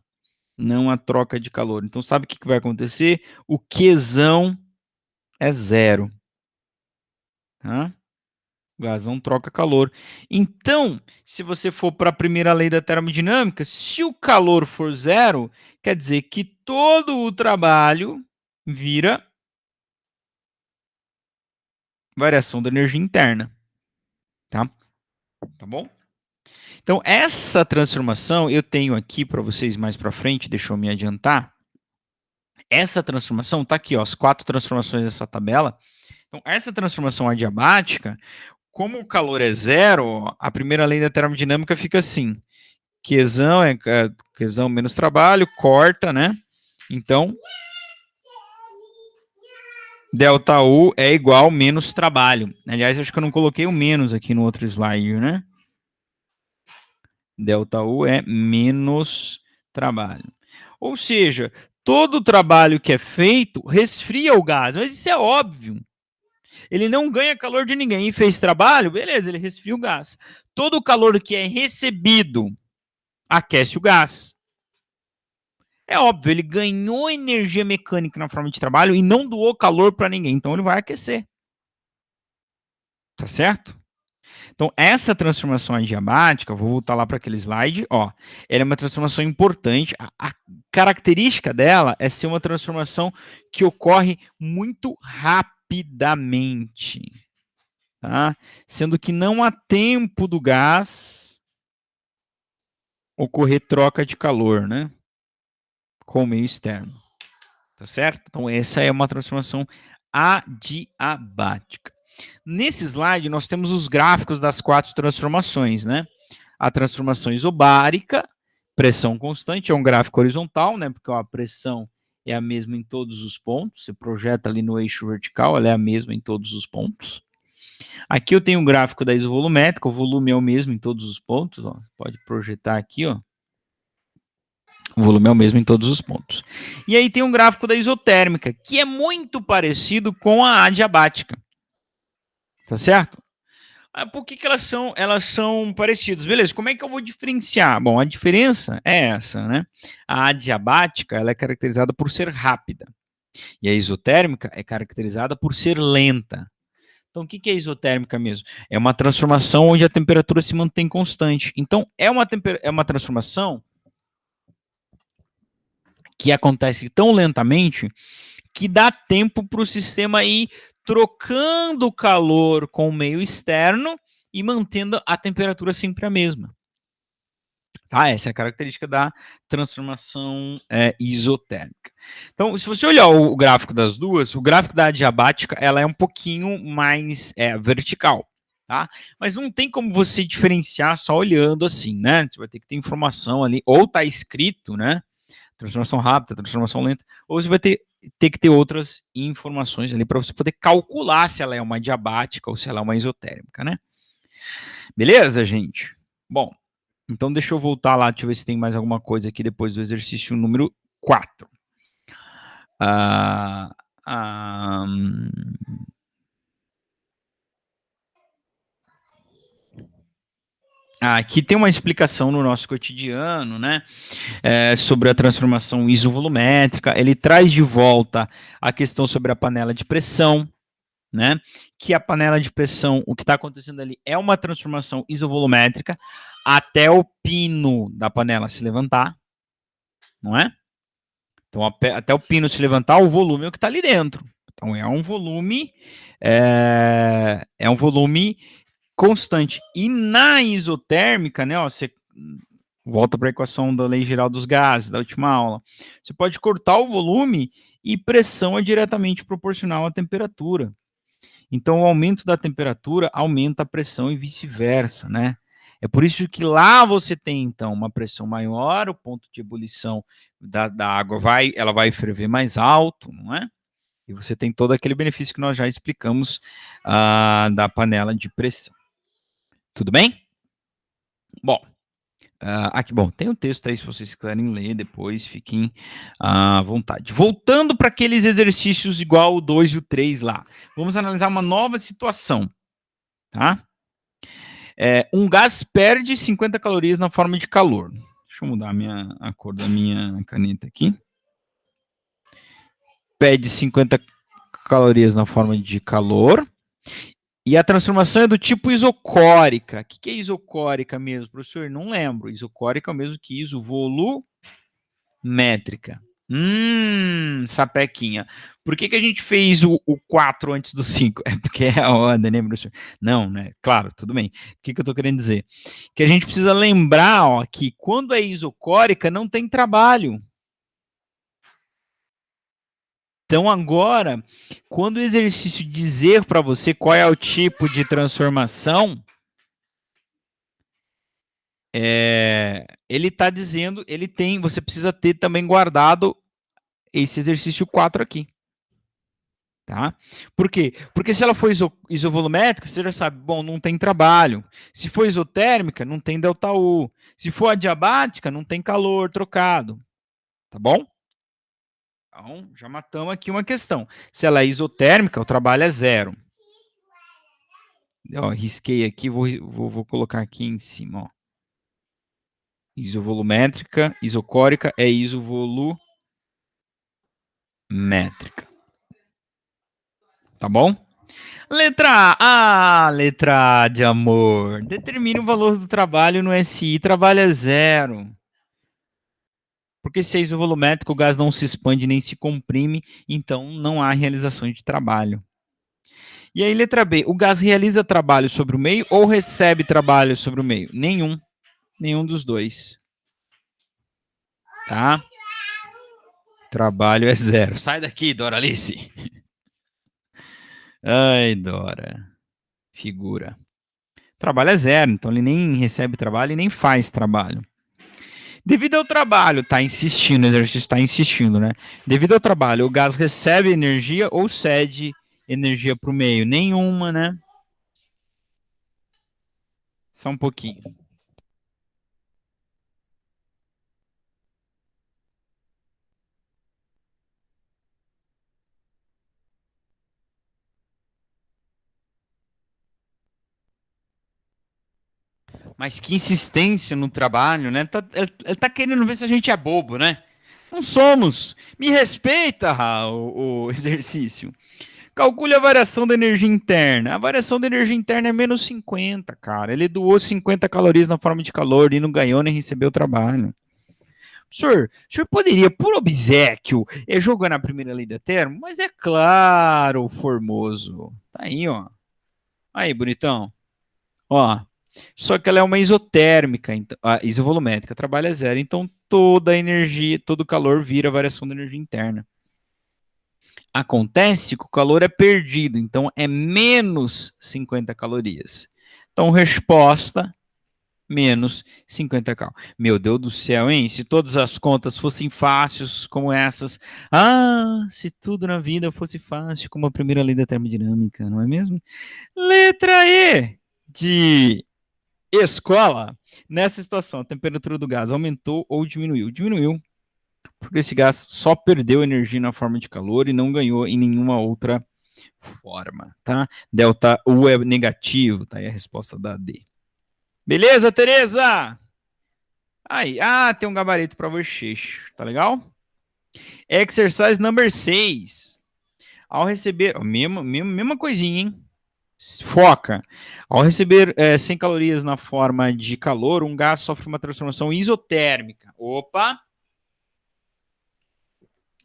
Não há troca de calor. Então, sabe o que vai acontecer? O Qzão é zero. Tá? O gasão troca calor. Então, se você for para a primeira lei da termodinâmica, se o calor for zero, quer dizer que todo o trabalho vira variação da energia interna. Tá? Tá bom? Então, essa transformação eu tenho aqui para vocês mais para frente, deixa eu me adiantar. Essa transformação, tá aqui, ó, as 4 transformações dessa tabela. Então, essa transformação adiabática, como o calor é zero, ó, a primeira lei da termodinâmica fica assim. Qzão é Qzão menos trabalho, corta, né? Então, ΔU é igual menos trabalho. Aliás, acho que eu não coloquei o menos aqui no outro slide, né? ΔU é menos trabalho. Ou seja, todo o trabalho que é feito resfria o gás, mas isso é óbvio. Ele não ganha calor de ninguém e fez trabalho, beleza, ele resfria o gás. Todo o calor que é recebido aquece o gás. É óbvio, ele ganhou energia mecânica na forma de trabalho e não doou calor para ninguém, então ele vai aquecer. Tá certo? Então, essa transformação adiabática, vou voltar lá para aquele slide, ó, ela é uma transformação importante. A característica dela é ser uma transformação que ocorre muito rapidamente, tá? Sendo que não há tempo do gás ocorrer troca de calor, né? Com o meio externo. Tá certo? Então, essa é uma transformação adiabática. Nesse slide, nós temos os gráficos das 4 transformações, né? A transformação isobárica, pressão constante, é um gráfico horizontal, né? Porque ó, a pressão é a mesma em todos os pontos. Você projeta ali no eixo vertical, ela é a mesma em todos os pontos. Aqui eu tenho um gráfico da isovolumétrica, o volume é o mesmo em todos os pontos. Ó. Pode projetar aqui, ó. O volume é o mesmo em todos os pontos. E aí tem um gráfico da isotérmica, que é muito parecido com a adiabática. Tá certo? Por que elas são parecidas? Beleza, como é que eu vou diferenciar? Bom, a diferença é essa, né? A adiabática, ela é caracterizada por ser rápida. E a isotérmica é caracterizada por ser lenta. Então, o que é isotérmica mesmo? É uma transformação onde a temperatura se mantém constante. Então, é uma transformação que acontece tão lentamente que dá tempo para o sistema ir trocando o calor com o meio externo e mantendo a temperatura sempre a mesma. Tá? Essa é a característica da transformação isotérmica. Então, se você olhar o gráfico das duas, o gráfico da adiabática ela é um pouquinho mais vertical. Tá? Mas não tem como você diferenciar só olhando assim, né? Você vai ter que ter informação ali, ou tá escrito, né? Transformação rápida, transformação lenta, ou você vai ter que ter outras informações ali para você poder calcular se ela é uma adiabática ou se ela é uma isotérmica, né? Beleza, gente? Bom, então deixa eu voltar lá, deixa eu ver se tem mais alguma coisa aqui depois do exercício número 4. Aqui tem uma explicação no nosso cotidiano, né? Sobre a transformação isovolumétrica. Ele traz de volta a questão sobre a panela de pressão, né? Que a panela de pressão, o que está acontecendo ali é uma transformação isovolumétrica até o pino da panela se levantar, não é? Então, até o pino se levantar, o volume é o que está ali dentro. Então, é um volume constante. E na isotérmica, né, ó, você volta para a equação da lei geral dos gases, da última aula. Você pode cortar o volume e pressão é diretamente proporcional à temperatura. Então, o aumento da temperatura aumenta a pressão e vice-versa, né? É por isso que lá você tem, então, uma pressão maior, o ponto de ebulição da água ela vai ferver mais alto, não é? E você tem todo aquele benefício que nós já explicamos da panela de pressão. Tudo bem? Bom, aqui, bom, tem um texto aí, se vocês quiserem ler depois, fiquem à vontade. Voltando para aqueles exercícios igual o 2 e o 3 lá. Vamos analisar uma nova situação, tá? Um gás perde 50 calorias na forma de calor. Deixa eu mudar a cor da minha caneta aqui. Perde 50 calorias na forma de calor. E a transformação é do tipo isocórica. O que é isocórica mesmo, professor? Não lembro. Isocórica é o mesmo que isovolumétrica. Sapequinha. Por que a gente fez o 4 antes do 5? É porque é a ordem, né, professor? Não, né? Claro, tudo bem. O que eu tô querendo dizer? Que a gente precisa lembrar, ó, que quando é isocórica, não tem trabalho. Então, agora, quando o exercício dizer para você qual é o tipo de transformação, ele está dizendo, você precisa ter também guardado esse exercício 4 aqui. Tá? Por quê? Porque se ela for isovolumétrica, você já sabe, bom, não tem trabalho. Se for isotérmica, não tem ΔU. Se for adiabática, não tem calor trocado. Tá bom? Então, já matamos aqui uma questão. Se ela é isotérmica, o trabalho é 0. Ó, risquei aqui, vou colocar aqui em cima. Ó. Isovolumétrica, isocórica é isovolumétrica. Tá bom? Letra A. Letra A de amor. Determine o valor do trabalho no SI. Trabalho é 0. Porque se é isovolumétrico, o gás não se expande nem se comprime, então não há realização de trabalho. E aí, letra B. O gás realiza trabalho sobre o meio ou recebe trabalho sobre o meio? Nenhum. Nenhum dos dois. Tá? Trabalho é 0. Sai daqui, Doralice. Ai, Dora. Figura. Trabalho é 0, então ele nem recebe trabalho e nem faz trabalho. Devido ao trabalho, tá insistindo, o exercício está insistindo, né? Devido ao trabalho, o gás recebe energia ou cede energia para o meio? Nenhuma, né? Só um pouquinho. Mas que insistência no trabalho, né? Ele tá querendo ver se a gente é bobo, né? Não somos. Me respeita, o exercício. Calcule a variação da energia interna. A variação da energia interna é menos 50, cara. Ele doou 50 calorias na forma de calor e não ganhou nem recebeu trabalho. O senhor poderia, por obséquio, jogar na primeira lei da termo? Mas é claro, Formoso. Tá aí, ó. Aí, bonitão. Ó. Só que ela é uma isotérmica, então, isovolumétrica, trabalha 0. Então, toda a energia, todo o calor vira variação da energia interna. Acontece que o calor é perdido, então é menos 50 calorias. Então, resposta, menos 50 cal. Meu Deus do céu, hein? Se todas as contas fossem fáceis como essas. Ah, se tudo na vida fosse fácil como a primeira lei da termodinâmica, não é mesmo? Letra E de escola. Nessa situação, a temperatura do gás aumentou ou diminuiu? Diminuiu. Porque esse gás só perdeu energia na forma de calor e não ganhou em nenhuma outra forma, tá? Delta U é negativo, tá aí a resposta da D. Beleza, Tereza? Aí, tem um gabarito para vocês, tá legal? Exercise number 6. Ao receber, mesma coisinha, hein? Foca. Ao receber 100 calorias na forma de calor, um gás sofre uma transformação isotérmica. Opa!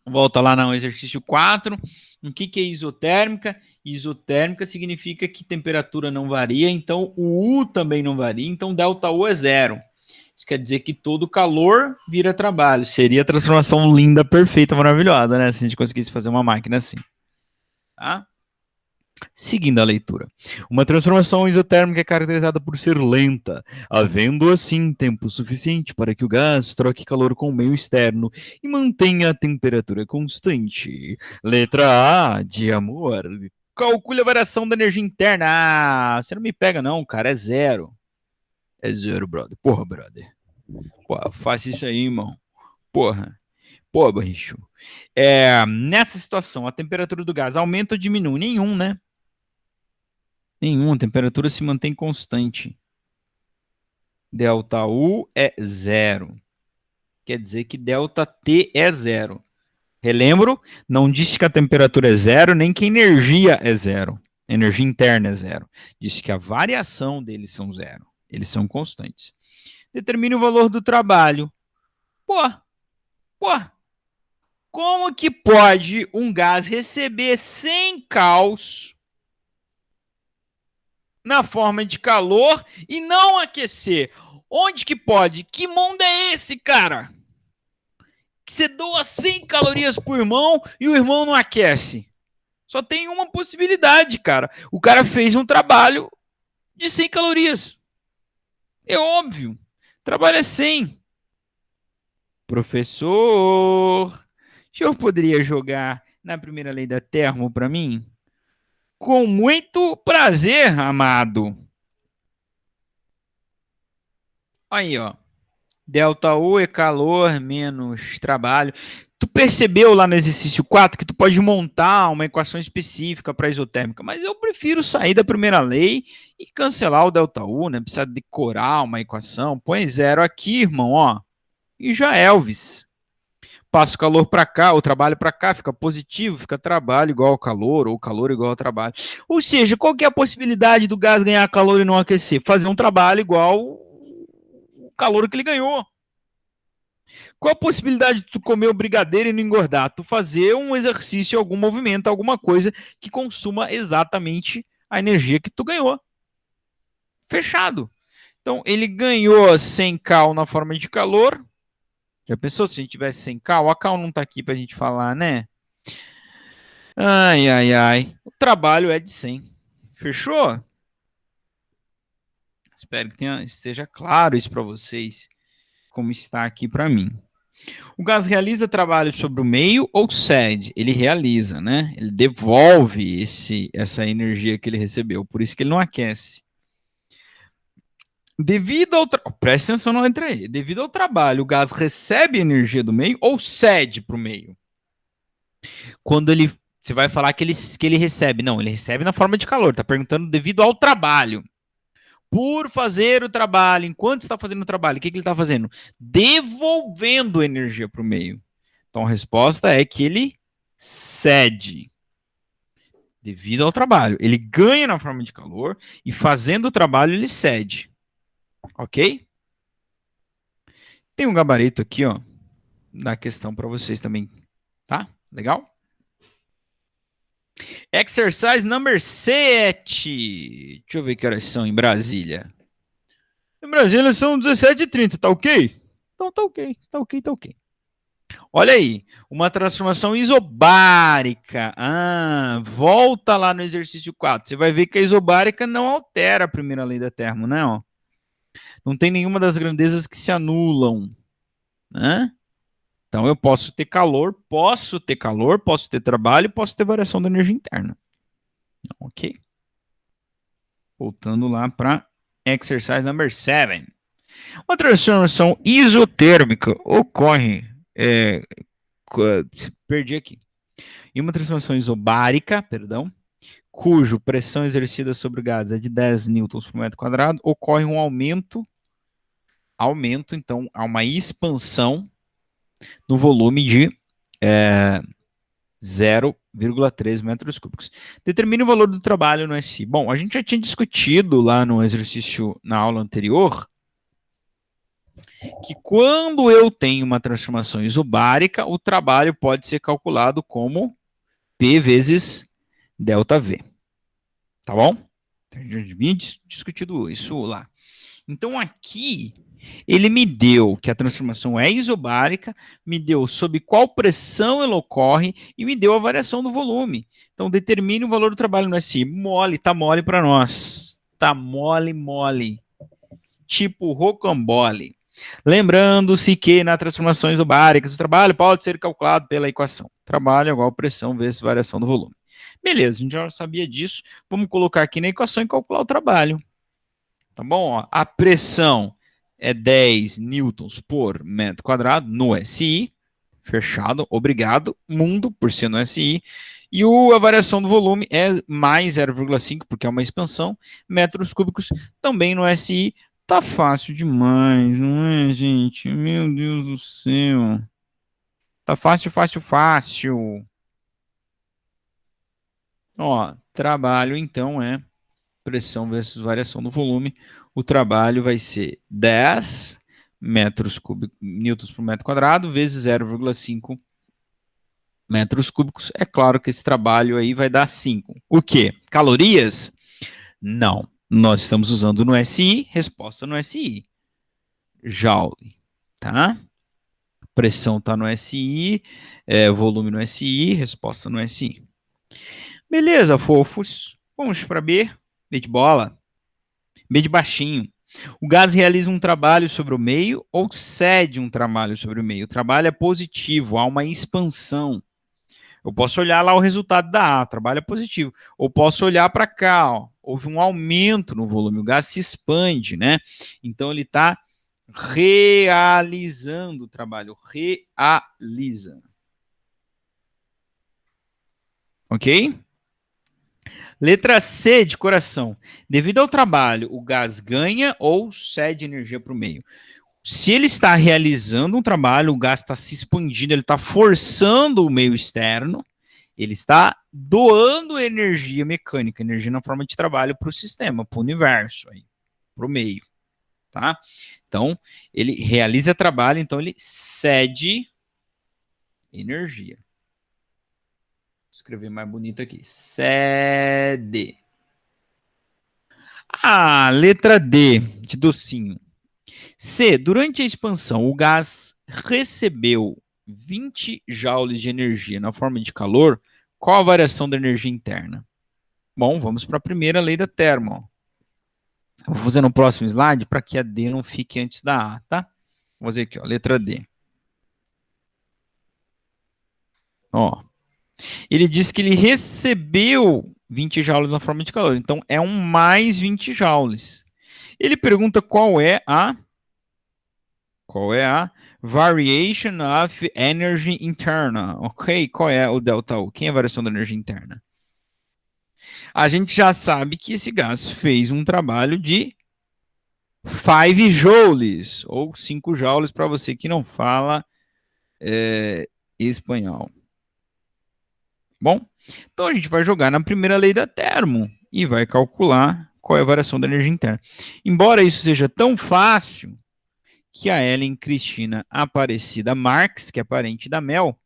Volta lá no exercício 4. O que é isotérmica? Isotérmica significa que temperatura não varia, então o U também não varia, então delta U é 0. Isso quer dizer que todo calor vira trabalho. Seria a transformação linda, perfeita, maravilhosa, né? Se a gente conseguisse fazer uma máquina assim. Tá? Seguindo a leitura. Uma transformação isotérmica é caracterizada por ser lenta, havendo assim tempo suficiente para que o gás troque calor com o meio externo e mantenha a temperatura constante. Letra A de amor. Calcule a variação da energia interna. Você não me pega não, cara, é 0. É 0, brother. Porra, brother. Porra, faça isso aí, irmão. Porra. Pô, bicho. Nessa situação, a temperatura do gás aumenta ou diminui? Nenhum, né? Nenhum, a temperatura se mantém constante. Delta U é 0. Quer dizer que delta T é 0. Relembro, não disse que a temperatura é 0, nem que a energia é 0. Energia interna é 0. Disse que a variação deles são 0. Eles são constantes. Determine o valor do trabalho. Pô, como que pode um gás receber 100 cals na forma de calor e não aquecer? Onde que pode? Que mundo é esse, cara? que você doa 100 calorias pro irmão e o irmão não aquece. Só tem uma possibilidade, cara. O cara fez um trabalho de 100 calorias. É óbvio. O trabalho é 100. Professor, o senhor poderia jogar na primeira lei da termo para mim? Com muito prazer, amado. Aí, ó. Delta U é calor menos trabalho. Tu percebeu lá no exercício 4 que tu pode montar uma equação específica para isotérmica, mas eu prefiro sair da primeira lei e cancelar o delta U, né? Precisa decorar uma equação. Põe 0 aqui, irmão, ó. E já Elvis. Passa o calor para cá, o trabalho para cá, fica positivo, fica trabalho igual ao calor, ou calor igual ao trabalho. Ou seja, qual que é a possibilidade do gás ganhar calor e não aquecer? Fazer um trabalho igual o calor que ele ganhou. Qual a possibilidade de tu comer o brigadeiro e não engordar? Tu fazer um exercício, algum movimento, alguma coisa que consuma exatamente a energia que tu ganhou. Fechado. Então, ele ganhou 100 cal na forma de calor. Já pensou se a gente tivesse 100 cal? A cal não tá aqui pra gente falar, né? Ai, ai, ai. O trabalho é de 100. Fechou? Espero que esteja claro isso para vocês, como está aqui para mim. O gás realiza trabalho sobre o meio ou cede? Ele realiza, né? Ele devolve essa energia que ele recebeu, por isso que ele não aquece. Devido ao presta atenção na letra E. Devido ao trabalho, o gás recebe energia do meio ou cede para o meio? Quando você vai falar que ele recebe. Não, ele recebe na forma de calor. Está perguntando devido ao trabalho. Por fazer o trabalho, enquanto está fazendo o trabalho, o que ele está fazendo? Devolvendo energia para o meio. Então a resposta é que ele cede. Devido ao trabalho. Ele ganha na forma de calor e fazendo o trabalho ele cede. Ok? Tem um gabarito aqui, ó, da questão para vocês também. Tá? Legal? Exercise number 7. Deixa eu ver que horas são em Brasília. Em Brasília são 17h30, tá ok? Então tá ok, tá ok, tá ok. Olha aí, uma transformação isobárica. Volta lá no exercício 4. Você vai ver que a isobárica não altera a primeira lei da termo, né? Ó. Não tem nenhuma das grandezas que se anulam. Né? Então eu posso ter calor, posso ter trabalho, posso ter variação da energia interna. Ok? Voltando lá para exercise number 7. Uma transformação isotérmica ocorre. Perdi aqui. Em uma transformação isobárica, cujo pressão exercida sobre o gás é de 10 newtons por metro quadrado, ocorre um aumento, então há uma expansão no volume de 0,3 metros cúbicos. Determine o valor do trabalho no SI. Bom, a gente já tinha discutido lá no exercício, na aula anterior, que quando eu tenho uma transformação isobárica, o trabalho pode ser calculado como P vezes ΔV. Tá bom? A gente já tinha discutido isso lá. Então aqui, ele me deu que a transformação é isobárica, me deu sob qual pressão ela ocorre e me deu a variação do volume. Então determine o valor do trabalho no SI. Mole, tá mole para nós. Tá mole. Tipo rocambole. Lembrando-se que na transformação isobárica, o trabalho pode ser calculado pela equação. Trabalho igual a pressão vezes variação do volume. Beleza, a gente já sabia disso. Vamos colocar aqui na equação e calcular o trabalho. Tá bom? Ó, a pressão é 10 newtons por metro quadrado no SI. Fechado, obrigado, mundo, por ser no SI. E a variação do volume é mais 0,5, porque é uma expansão. Metros cúbicos também no SI. Tá fácil demais, não é, gente? Meu Deus do céu. Tá fácil. Ó, trabalho, então, é pressão versus variação do volume. O trabalho vai ser 10 metros cúbicos, newtons por metro quadrado, vezes 0,5 metros cúbicos. É claro que esse trabalho aí vai dar 5. O quê? Calorias? Não. Nós estamos usando no SI, resposta no SI. Joule, tá? Pressão está no SI, volume no SI, resposta no SI. Beleza, fofos. Vamos para B. B de bola. B de baixinho. O gás realiza um trabalho sobre o meio ou cede um trabalho sobre o meio? O trabalho é positivo, há uma expansão. Eu posso olhar lá o resultado da A, o trabalho é positivo. Ou posso olhar para cá, ó, houve um aumento no volume, o gás se expande, né? Então ele está realizando o trabalho, realiza. Ok? Letra C de coração. Devido ao trabalho, o gás ganha ou cede energia para o meio? Se ele está realizando um trabalho, o gás está se expandindo, ele está forçando o meio externo, ele está doando energia mecânica, energia na forma de trabalho para o sistema, para o universo, para o meio. Tá? Então, ele realiza trabalho, então ele cede energia. Vou escrever mais bonito aqui. Cede. A letra D, de docinho. C. Durante a expansão, o gás recebeu 20 joules de energia na forma de calor. Qual a variação da energia interna? Bom, vamos para a primeira lei da termo. Vou fazer no próximo slide para que a D não fique antes da A, tá? Vou fazer aqui, ó, letra D. Ó. Ele disse que ele recebeu 20 joules na forma de calor. Então, é um mais 20 joules. Ele pergunta qual é a variation of energy interna. Ok? Qual é o delta U? Quem é a variação da energia interna? A gente já sabe que esse gás fez um trabalho de 5 joules, ou 5 joules para você que não fala espanhol. Bom, então a gente vai jogar na primeira lei da termo e vai calcular qual é a variação da energia interna. Embora isso seja tão fácil que a Ellen Cristina Aparecida Marques, que é parente da Mel,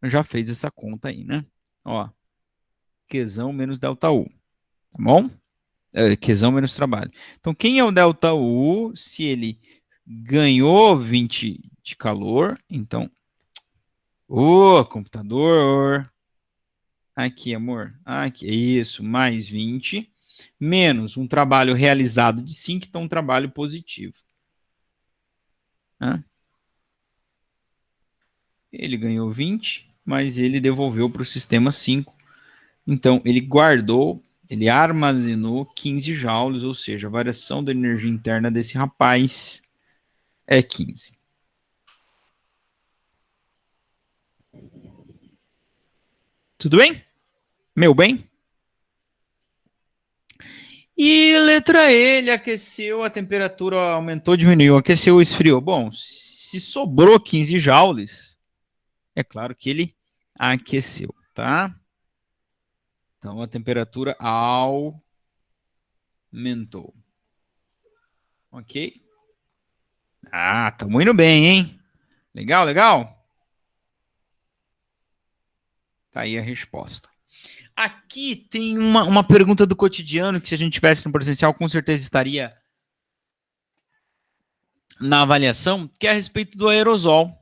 já fez essa conta aí, né? Ó, Qzão menos delta U, tá bom? Qzão menos trabalho. Então, quem é o delta U? Se ele ganhou 20 de calor, então... computador... Aqui, amor. Aqui, isso, mais 20, menos um trabalho realizado de 5, então um trabalho positivo. Ele ganhou 20, mas ele devolveu para o sistema 5. Então, ele guardou, ele armazenou 15 joules, ou seja, a variação da energia interna desse rapaz é 15. Tudo bem? Meu bem? E letra E, ele aqueceu, a temperatura aumentou, diminuiu, aqueceu, esfriou. Bom, se sobrou 15 joules, é claro que ele aqueceu, tá? Então a temperatura aumentou. Ok? Ah, estamos indo bem, hein? Legal, legal? Tá aí a resposta. Aqui tem uma pergunta do cotidiano que se a gente tivesse no presencial, com certeza estaria na avaliação, que é a respeito do aerosol.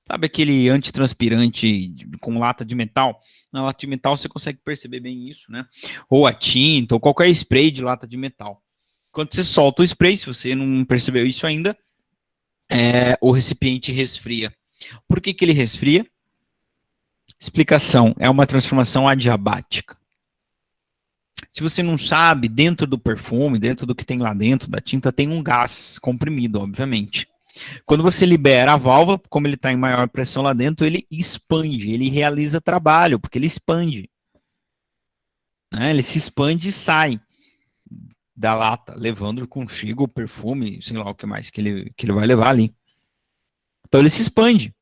Sabe aquele antitranspirante com lata de metal? Na lata de metal você consegue perceber bem isso, né? Ou a tinta, ou qualquer spray de lata de metal. Quando você solta o spray, se você não percebeu isso ainda, o recipiente resfria. Por que ele resfria? Explicação, é uma transformação adiabática. Se você não sabe, dentro do perfume, dentro do que tem lá dentro da tinta, tem um gás comprimido, obviamente. Quando você libera a válvula, como ele está em maior pressão lá dentro, ele expande, ele realiza trabalho, porque ele expande. Né? Ele se expande e sai da lata, levando consigo o perfume, sei lá o que mais que ele vai levar ali. Então ele se expande.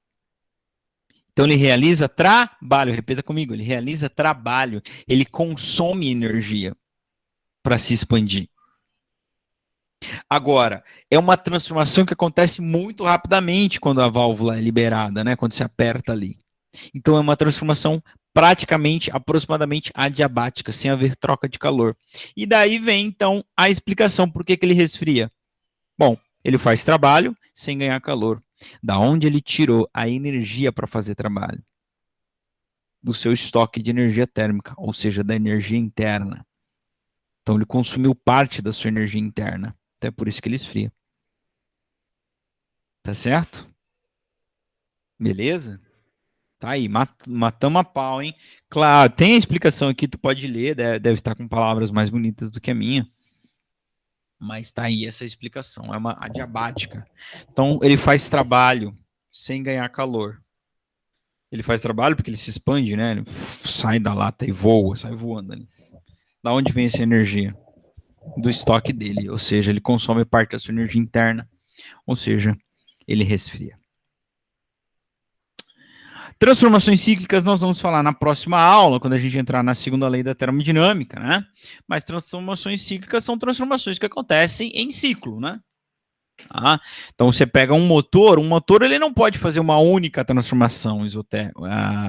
Então ele realiza trabalho, repita comigo, ele realiza trabalho, ele consome energia para se expandir. Agora, é uma transformação que acontece muito rapidamente quando a válvula é liberada, né? Quando se aperta ali. Então é uma transformação praticamente, aproximadamente adiabática, sem haver troca de calor. E daí vem então a explicação por que ele resfria. Bom, ele faz trabalho sem ganhar calor. Da onde ele tirou a energia para fazer trabalho? Do seu estoque de energia térmica, ou seja, da energia interna. Então ele consumiu parte da sua energia interna. Então é por isso que ele esfria. Tá certo? Beleza? Tá aí, matamos a pau, hein? Claro, tem a explicação aqui, tu pode ler, deve estar com palavras mais bonitas do que a minha. Mas tá aí essa explicação, é uma adiabática. Então ele faz trabalho sem ganhar calor. Ele faz trabalho porque ele se expande, né? Ele sai da lata e voa, sai voando ali. Da onde vem essa energia? Do estoque dele, ou seja, ele consome parte da sua energia interna, ou seja, ele resfria. Transformações cíclicas nós vamos falar na próxima aula, quando a gente entrar na segunda lei da termodinâmica, né? Mas transformações cíclicas são transformações que acontecem em ciclo, né? Tá? Então você pega um motor ele não pode fazer uma única transformação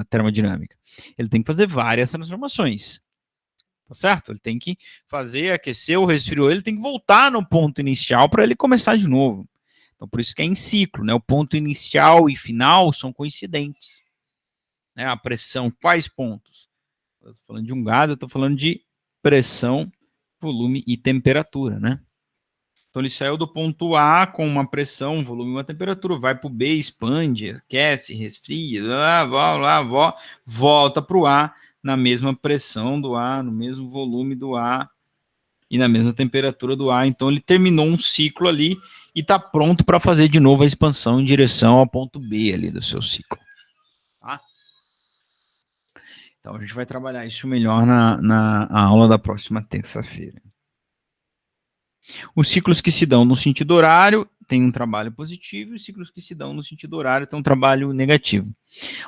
termodinâmica. Ele tem que fazer várias transformações. Tá certo? Ele tem que fazer, aquecer ou resfriou, ele tem que voltar no ponto inicial para ele começar de novo. Então por isso que é em ciclo, né? O ponto inicial e final são coincidentes. Né? A pressão, quais pontos? Eu estou falando de um gás, eu estou falando de pressão, volume e temperatura, né? Então ele saiu do ponto A com uma pressão, volume e uma temperatura, vai para o B, expande, aquece, resfria, volta para o A na mesma pressão do A, no mesmo volume do A e na mesma temperatura do A. Então ele terminou um ciclo ali e está pronto para fazer de novo a expansão em direção ao ponto B ali do seu ciclo. Tá? Então a gente vai trabalhar isso melhor na aula da próxima terça-feira. Os ciclos que se dão no sentido horário têm um trabalho positivo e os ciclos que se dão no sentido horário têm um trabalho negativo.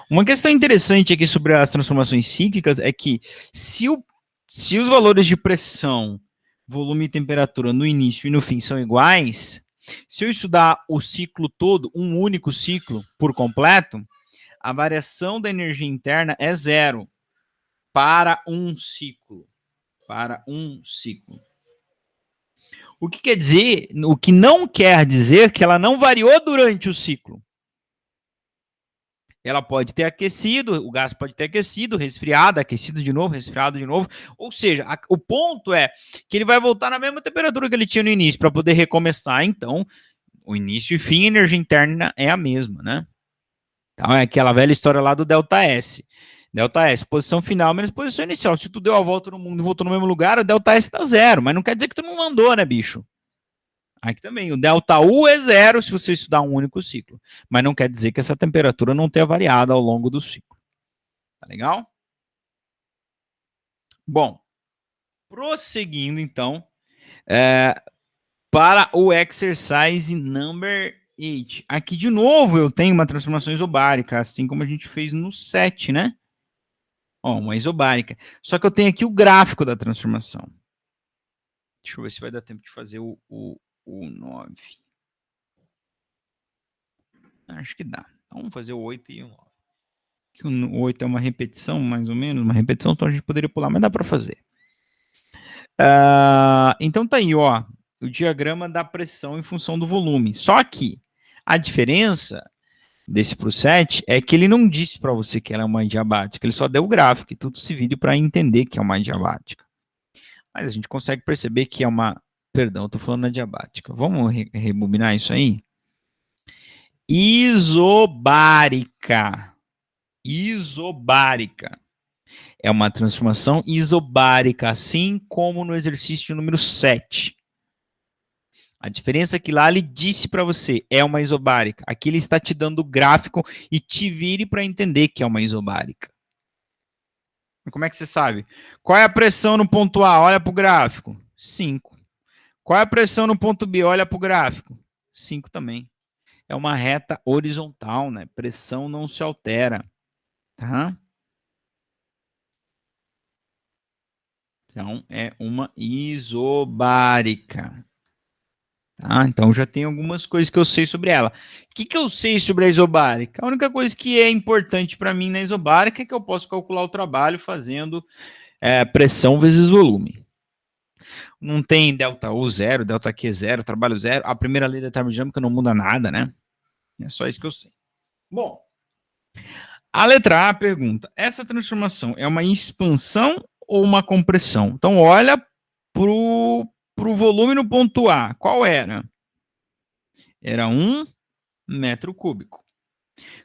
Uma questão interessante aqui sobre as transformações cíclicas é que se os valores de pressão, volume e temperatura no início e no fim são iguais, se eu estudar o ciclo todo, um único ciclo por completo, a variação da energia interna é zero para um ciclo. Para um ciclo. O que quer dizer, o que não quer dizer que ela não variou durante o ciclo. Ela pode ter aquecido, o gás pode ter aquecido, resfriado, aquecido de novo, resfriado de novo. Ou seja, o ponto é que ele vai voltar na mesma temperatura que ele tinha no início para poder recomeçar. Então, o início e fim, a energia interna é a mesma, né? Então, é aquela velha história lá do ΔS. ΔS, posição final menos posição inicial. Se tu deu a volta no mundo e voltou no mesmo lugar, o ΔS está zero. Mas não quer dizer que tu não andou, né, bicho? Aqui também, o ΔU é zero se você estudar um único ciclo. Mas não quer dizer que essa temperatura não tenha variado ao longo do ciclo. Tá legal? Bom, prosseguindo então, para o exercise number 8. Aqui de novo eu tenho uma transformação isobárica, assim como a gente fez no 7, né? Ó, uma isobárica. Só que eu tenho aqui o gráfico da transformação. Deixa eu ver se vai dar tempo de fazer o 9. Acho que dá. Então, vamos fazer o 8 e o 9. Que o 8 é uma repetição, mais ou menos, uma repetição, então a gente poderia pular, mas dá para fazer. Então tá aí, ó, o diagrama da pressão em função do volume. Só que a diferença desse pro 7 é que ele não disse para você que ela é uma adiabática, ele só deu o gráfico e tudo esse vídeo para entender que é uma adiabática. Mas a gente consegue perceber que é uma... Perdão, eu tô falando adiabática. Vamos rebobinar isso aí? Isobárica. Isobárica. É uma transformação isobárica, assim como no exercício número 7. A diferença é que lá ele disse para você, é uma isobárica. Aqui ele está te dando o gráfico e te vire para entender que é uma isobárica. Como é que você sabe? Qual é a pressão no ponto A? Olha para o gráfico. 5. Qual é a pressão no ponto B? Olha para o gráfico. 5 também. É uma reta horizontal, né? Pressão não se altera. Tá? Então, é uma isobárica. Tá? Então, já tem algumas coisas que eu sei sobre ela. O que eu sei sobre a isobárica? A única coisa que é importante para mim na isobárica é que eu posso calcular o trabalho fazendo pressão vezes volume. Não tem ΔU zero, ΔQ zero, trabalho zero. A primeira lei da termodinâmica não muda nada, né? É só isso que eu sei. Bom, a letra A pergunta: essa transformação é uma expansão ou uma compressão? Então, olha para o volume no ponto A. Qual era? Era 1 metro cúbico.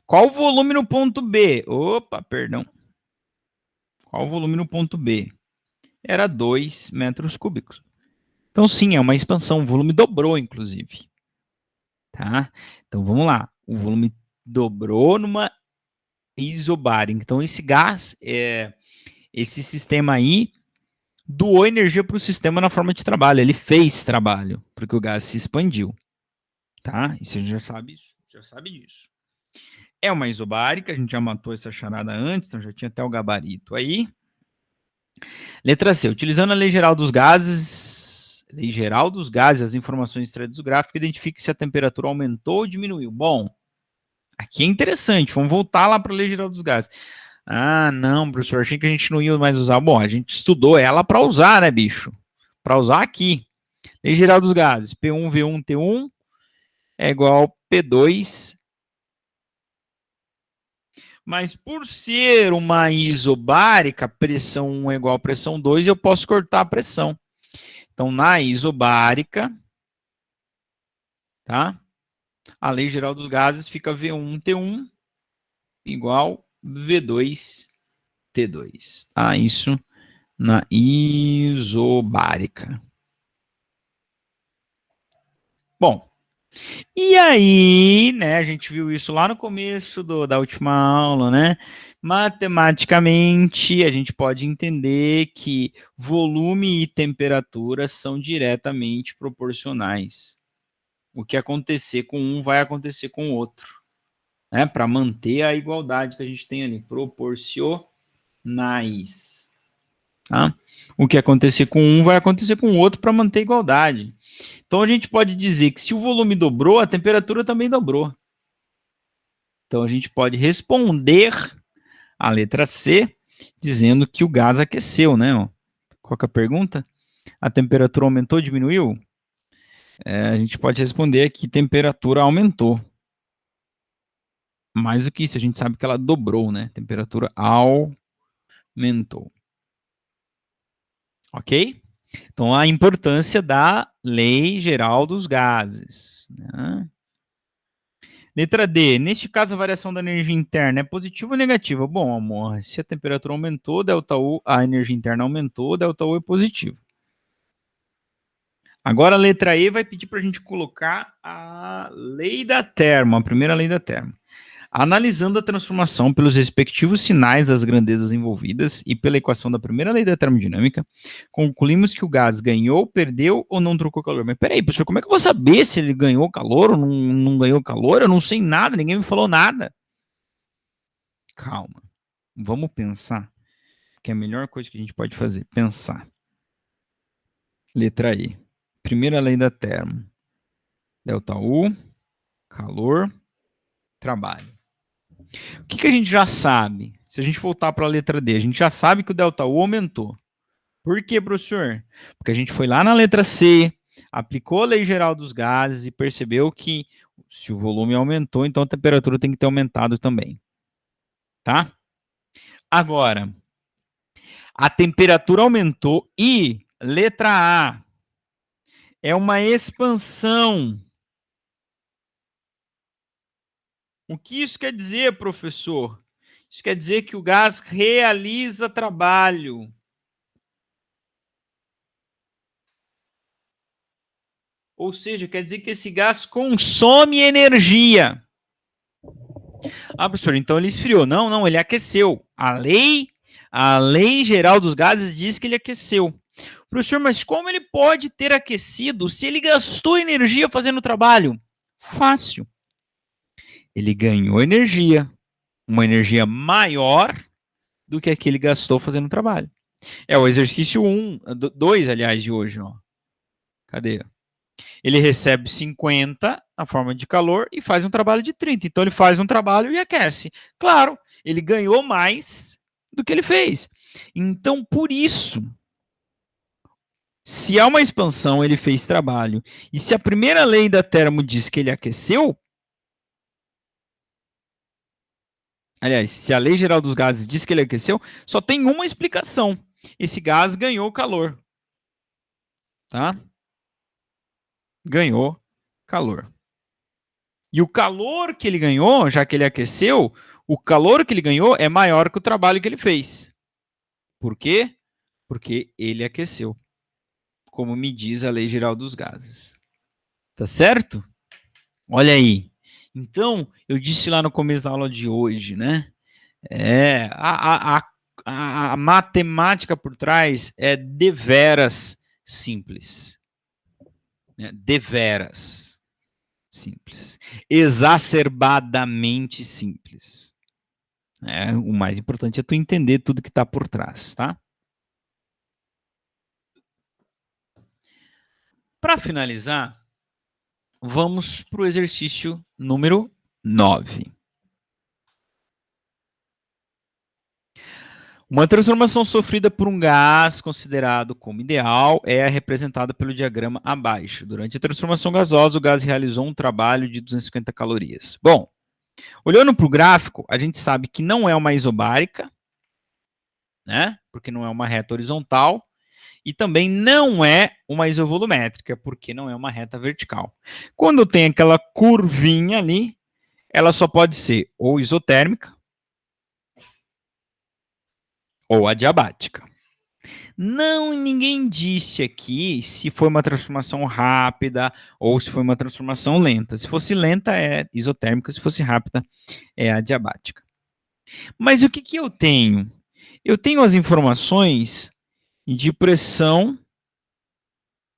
Qual o volume no ponto B? Opa, perdão. Qual o volume no ponto B? Era 2 metros cúbicos. Então, sim, é uma expansão. O volume dobrou, inclusive. Tá? Então, vamos lá. O volume dobrou numa isobárica. Então, esse gás, esse sistema aí, doou energia para o sistema na forma de trabalho. Ele fez trabalho, porque o gás se expandiu. Tá? Isso a gente já sabe disso. É uma isobárica, a gente já matou essa charada antes, então já tinha até o gabarito aí. Letra C. Utilizando a lei geral dos gases, as informações extraídas do gráfico, identifique se a temperatura aumentou ou diminuiu. Bom, aqui é interessante, vamos voltar lá para a lei geral dos gases. Ah, não, professor, achei que a gente não ia mais usar. Bom, a gente estudou ela para usar, né, bicho? Para usar aqui. Lei geral dos gases, P1, V1, T1 é igual P2. Mas por ser uma isobárica, pressão 1 é igual a pressão 2, eu posso cortar a pressão. Então, na isobárica, tá? A lei geral dos gases fica V1T1 igual V2T2. Tá? Isso na isobárica. Bom, e aí, né, a gente viu isso lá no começo da última aula, né? Matematicamente, a gente pode entender que volume e temperatura são diretamente proporcionais. O que acontecer com um vai acontecer com o outro, né? Para manter a igualdade que a gente tem ali, proporcionais. Tá? O que acontecer com um vai acontecer com o outro para manter a igualdade. Então a gente pode dizer que se o volume dobrou, a temperatura também dobrou. Então a gente pode responder a letra C dizendo que o gás aqueceu, né? Qual que é a pergunta? A temperatura aumentou ou diminuiu? A gente pode responder que temperatura aumentou. Mais do que isso, a gente sabe que ela dobrou, né? Temperatura aumentou. Ok? Então, a importância da lei geral dos gases. Né? Letra D. Neste caso, a variação da energia interna é positiva ou negativa? Bom, amor, se a temperatura aumentou, ΔU, a energia interna aumentou, ΔU é positivo. Agora, a letra E vai pedir para a gente colocar a lei da termo, a primeira lei da termo. Analisando a transformação pelos respectivos sinais das grandezas envolvidas e pela equação da primeira lei da termodinâmica, concluímos que o gás ganhou, perdeu ou não trocou calor. Mas peraí, professor, como é que eu vou saber se ele ganhou calor ou não ganhou calor? Eu não sei nada, ninguém me falou nada. Calma, vamos pensar, que é a melhor coisa que a gente pode fazer, pensar. Letra E. Primeira lei da termo. ΔU, calor, trabalho. O que a gente já sabe? Se a gente voltar para a letra D, a gente já sabe que o ΔU aumentou. Por quê, professor? Porque a gente foi lá na letra C, aplicou a lei geral dos gases e percebeu que se o volume aumentou, então a temperatura tem que ter aumentado também. Tá? Agora, a temperatura aumentou e, letra A, é uma expansão. O que isso quer dizer, professor? Isso quer dizer que o gás realiza trabalho. Ou seja, quer dizer que esse gás consome energia. Ah, professor, então ele esfriou. Não, ele aqueceu. A lei geral dos gases diz que ele aqueceu. Professor, mas como ele pode ter aquecido se ele gastou energia fazendo o trabalho? Fácil. Ele ganhou energia, uma energia maior do que a que ele gastou fazendo o trabalho. É o exercício 2, aliás, de hoje. Ó. Cadê? Ele recebe 50 na forma de calor e faz um trabalho de 30. Então ele faz um trabalho e aquece. Claro, ele ganhou mais do que ele fez. Então, por isso, se há uma expansão, ele fez trabalho. E se a primeira lei da termo diz que ele aqueceu, Aliás, se a lei geral dos gases diz que ele aqueceu, só tem uma explicação. Esse gás ganhou calor. Tá? Ganhou calor. E o calor que ele ganhou, já que ele aqueceu, o calor que ele ganhou é maior que o trabalho que ele fez. Por quê? Porque ele aqueceu. Como me diz a lei geral dos gases. Tá certo? Olha aí. Então, eu disse lá no começo da aula de hoje, né? A matemática por trás é deveras simples. Deveras simples. Exacerbadamente simples. O mais importante é tu entender tudo que está por trás, tá? Para finalizar, vamos para o exercício número 9. Uma transformação sofrida por um gás considerado como ideal é representada pelo diagrama abaixo. Durante a transformação gasosa, o gás realizou um trabalho de 250 calorias. Bom, olhando para o gráfico, a gente sabe que não é uma isobárica, né? Porque não é uma reta horizontal, e também não é uma isovolumétrica, porque não é uma reta vertical. Quando tem aquela curvinha ali, ela só pode ser ou isotérmica, ou adiabática. Não, ninguém disse aqui se foi uma transformação rápida ou se foi uma transformação lenta. Se fosse lenta, é isotérmica. Se fosse rápida, é adiabática. Mas o que eu tenho? Eu tenho as informações de pressão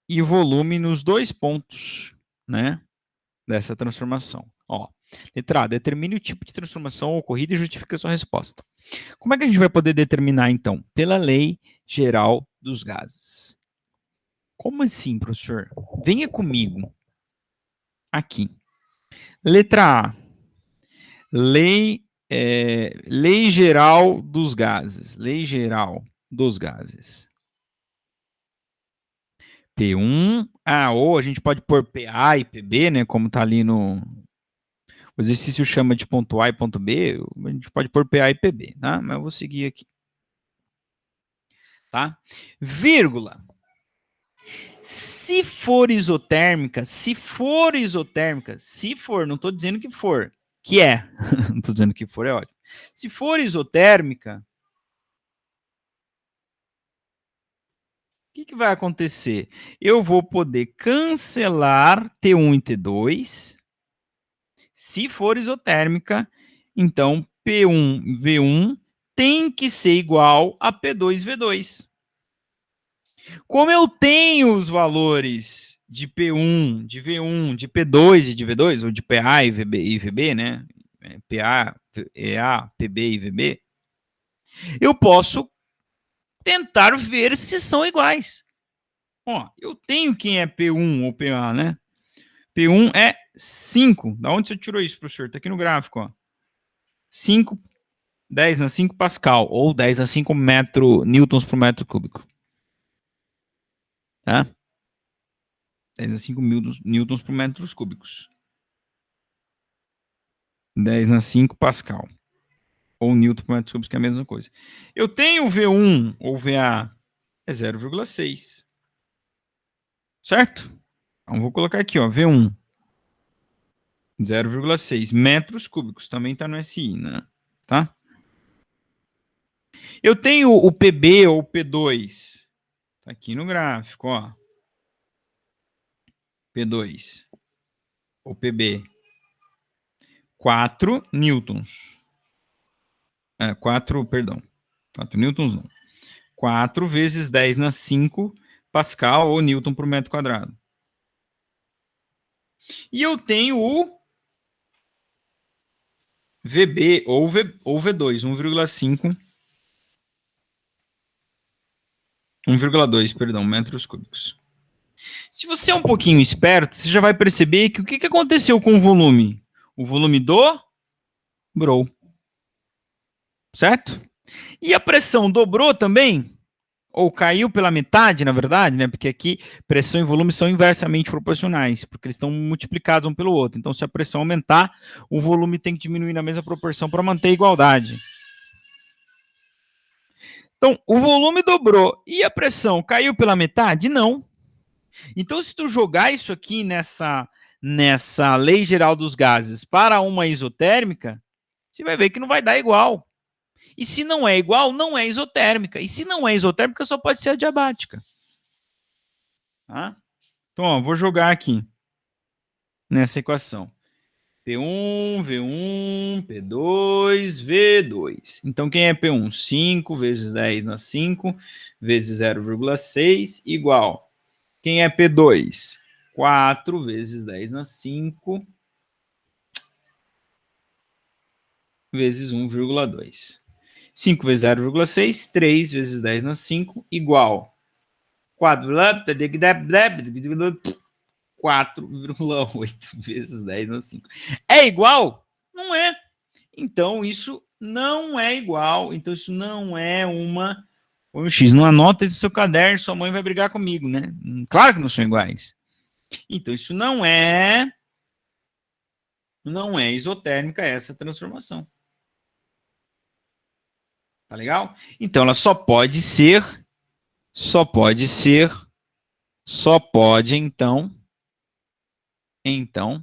e volume nos dois pontos, né, dessa transformação. Ó, letra A, determine o tipo de transformação ocorrida e justifique a sua resposta. Como é que a gente vai poder determinar, então? Pela lei geral dos gases. Como assim, professor? Venha comigo. Aqui. Letra A. Lei geral dos gases. Lei geral dos gases. P1. Ou a gente pode pôr PA e PB, né? Como está ali no... O exercício chama de ponto A e ponto B. A gente pode pôr PA e PB, tá? Mas eu vou seguir aqui. Tá? Vírgula. Se for isotérmica, não estou dizendo que for, que é, não estou dizendo que for, é ótimo. Se for isotérmica, o que vai acontecer? Eu vou poder cancelar T1 e T2. Se for isotérmica, então P1V1 tem que ser igual a P2V2. Como eu tenho os valores de P1, de V1, de P2 e de V2, ou de PA e VB, né? PA, EA, PB e VB, eu posso tentar ver se são iguais. Ó, eu tenho quem é P1 ou PA, né? P1 é 5. Da onde você tirou isso, professor? Está aqui no gráfico, ó. 5, 10 na 5 Pascal, ou 10 na 5 newtons por metro cúbico. Tá? 10 a 5 newtons por metros cúbicos. 10 na 5 Pascal. Ou newton por metro cúbico, que é a mesma coisa. Eu tenho V1 ou VA é 0,6. Certo? Então vou colocar aqui, ó, V1. 0,6 metros cúbicos. Também está no SI, né? Tá? Eu tenho o PB ou P2. Tá aqui no gráfico, ó. P2 ou PB. 4 newtons. 4 newtons não. 4 vezes 10 na 5 Pascal ou newton por metro quadrado. E eu tenho o VB ou V2, 1,5. 1,2, perdão, metros cúbicos. Se você é um pouquinho esperto, você já vai perceber que o que aconteceu com o volume? O volume dobrou. Certo? E a pressão dobrou também? Ou caiu pela metade, na verdade, né? Porque aqui pressão e volume são inversamente proporcionais, porque eles estão multiplicados um pelo outro. Então, se a pressão aumentar, o volume tem que diminuir na mesma proporção para manter a igualdade. Então, o volume dobrou e a pressão caiu pela metade? Não. Então, se tu jogar isso aqui nessa lei geral dos gases para uma isotérmica, você vai ver que não vai dar igual. E se não é igual, não é isotérmica. E se não é isotérmica, só pode ser adiabática. Tá? Então, ó, vou jogar aqui nessa equação. P1, V1, P2, V2. Então, quem é P1? 5 vezes 10 na 5 vezes 0,6 igual. Quem é P2? 4 vezes 10 na 5 vezes 1,2. 5 vezes 0,6, 3 vezes 10 na 5 igual. 4,8 vezes 10 na 5. É igual? Não é. Então, isso não é igual. Então, isso não é uma... Ô, X, não anota isso no seu caderno, sua mãe vai brigar comigo, né? Claro que não são iguais. Então, isso não é isotérmica essa transformação. Tá legal? Então, ela só pode, então,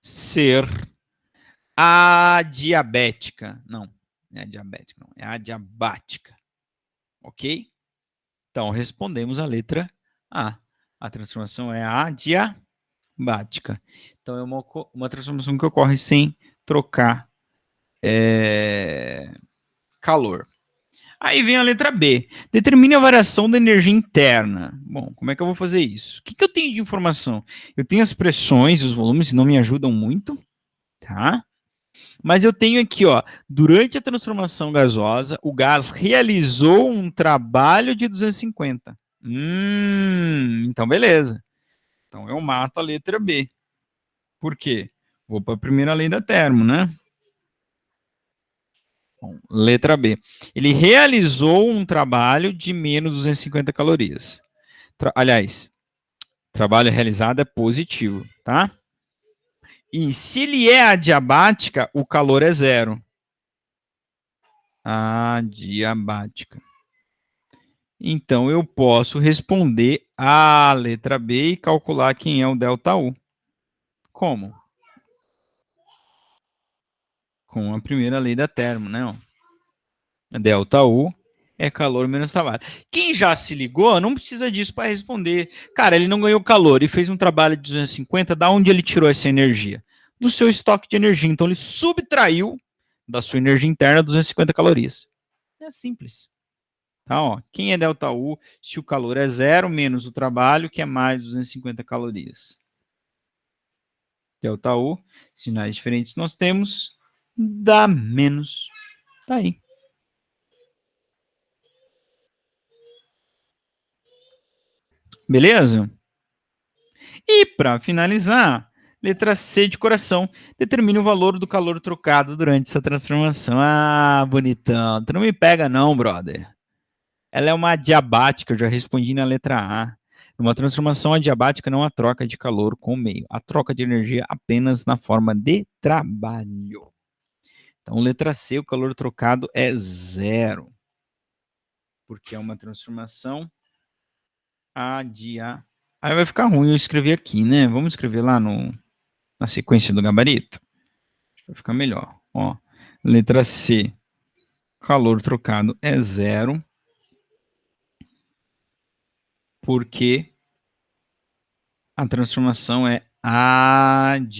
ser adiabética. Não é diabética, não. É adiabática. Ok? Então, respondemos a letra A. A transformação é adiabática. Então, é uma transformação que ocorre sem trocar calor. Aí vem a letra B. Determine a variação da energia interna. Bom, como é que eu vou fazer isso? O que eu tenho de informação? Eu tenho as pressões, os volumes, não me ajudam muito, tá? Mas eu tenho aqui, ó, durante a transformação gasosa, o gás realizou um trabalho de 250. Então beleza. Então eu mato a letra B. Por quê? Vou para a primeira lei da termo, né? Bom, letra B. Ele realizou um trabalho de menos 250 calorias. Aliás, trabalho realizado é positivo, tá? E se ele é adiabática, o calor é zero. Adiabática. Então, eu posso responder a letra B e calcular quem é o ΔU. Como? Com a primeira lei da termo, né? ΔU é calor menos trabalho. Quem já se ligou, não precisa disso para responder. Cara, ele não ganhou calor e fez um trabalho de 250, da onde ele tirou essa energia? Do seu estoque de energia. Então, ele subtraiu da sua energia interna 250 calorias. É simples. Tá, ó. Quem é ΔU se o calor é zero menos o trabalho, que é mais 250 calorias? ΔU, sinais diferentes nós temos, dá menos. Tá aí. Beleza? E para finalizar, letra C de coração, determine o valor do calor trocado durante essa transformação. Ah, bonitão. Tu não me pega não, brother. Ela é uma adiabática, eu já respondi na letra A. Numa transformação adiabática não há troca de calor com o meio. A troca de energia apenas na forma de trabalho. Então, letra C, o calor trocado é zero. Porque é uma transformação adiabática. Aí vai ficar ruim eu escrever aqui, né? Vamos escrever lá na sequência do gabarito. Vai ficar melhor. Ó, letra C, calor trocado é zero. Porque a transformação é adiabática.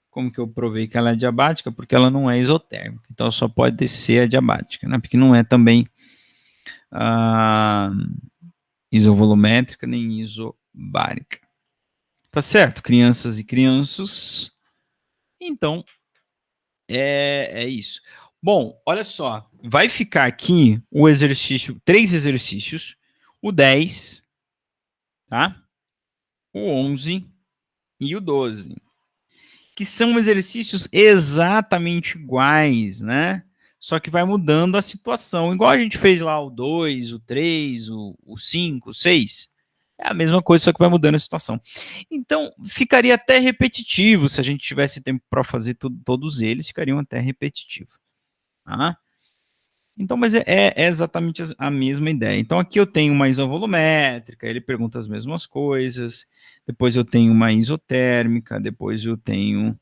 Como que eu provei que ela é adiabática? Porque ela não é isotérmica. Então só pode ser adiabática, né? Porque não é também isovolumétrica nem isobárica. Tá certo, crianças e crianças? Então, é isso. Bom, olha só. Vai ficar aqui o exercício, 3 exercícios, o 10, tá? O 11 e o 12. que são exercícios exatamente iguais, né? Só que vai mudando a situação. Igual a gente fez lá o 2, o 3, o 5, o 6. É a mesma coisa, só que vai mudando a situação. Então, ficaria até repetitivo se a gente tivesse tempo para fazer todos eles, ficariam até repetitivos. Tá? Então, mas é exatamente a mesma ideia. Então, aqui eu tenho uma isovolumétrica, ele pergunta as mesmas coisas. Depois eu tenho uma isotérmica, depois eu tenho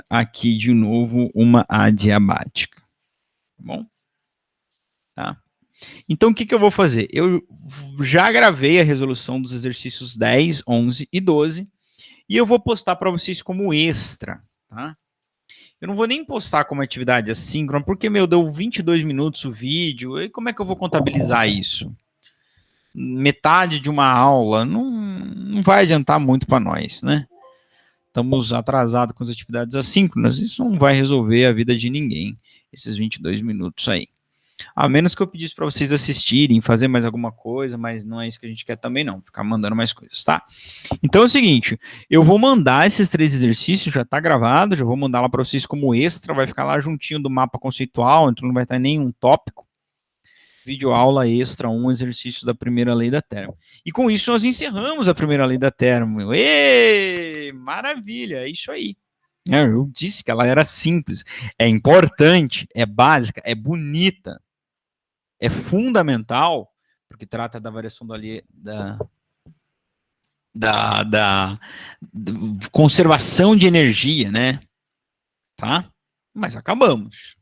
aqui de novo uma adiabática. Tá bom? Tá? Então, o que eu vou fazer? Eu já gravei a resolução dos exercícios 10, 11 e 12 e eu vou postar para vocês como extra, tá? Eu não vou nem postar como atividade assíncrona, porque, deu 22 minutos o vídeo, e como é que eu vou contabilizar isso? Metade de uma aula, não vai adiantar muito para nós, né? Estamos atrasados com as atividades assíncronas, isso não vai resolver a vida de ninguém, esses 22 minutos aí. A menos que eu pedisse para vocês assistirem, fazer mais alguma coisa, mas não é isso que a gente quer também não, ficar mandando mais coisas, tá? Então é o seguinte, eu vou mandar esses 3 exercícios, já está gravado, já vou mandar lá para vocês como extra, vai ficar lá juntinho do mapa conceitual, então não vai estar nenhum tópico. Vídeo aula extra, 1 exercício da primeira lei da termo. E com isso nós encerramos a primeira lei da termo. Ê, maravilha, é isso aí. Eu disse que ela era simples, é importante, é básica, é bonita. É fundamental, porque trata da variação da conservação de energia, né? Tá? Mas acabamos.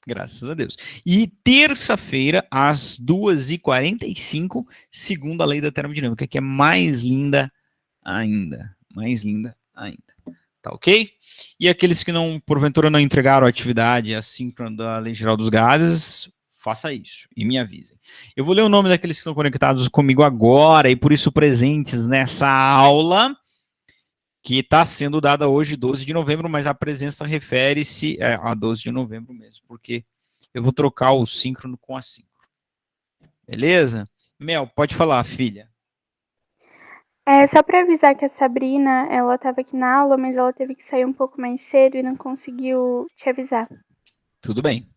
Graças a Deus. E terça-feira, às 2h45, segundo a lei da termodinâmica, que é mais linda ainda. Mais linda ainda. Tá ok? E aqueles que não, porventura, não entregaram a atividade assíncrona da Lei Geral dos Gases, faça isso e me avisem. Eu vou ler o nome daqueles que estão conectados comigo agora e por isso presentes nessa aula, que está sendo dada hoje, 12 de novembro, mas a presença refere-se a 12 de novembro mesmo, porque eu vou trocar o síncrono com assíncrono. Beleza? Mel, pode falar, filha. Só para avisar que a Sabrina, ela estava aqui na aula, mas ela teve que sair um pouco mais cedo e não conseguiu te avisar. Tudo bem.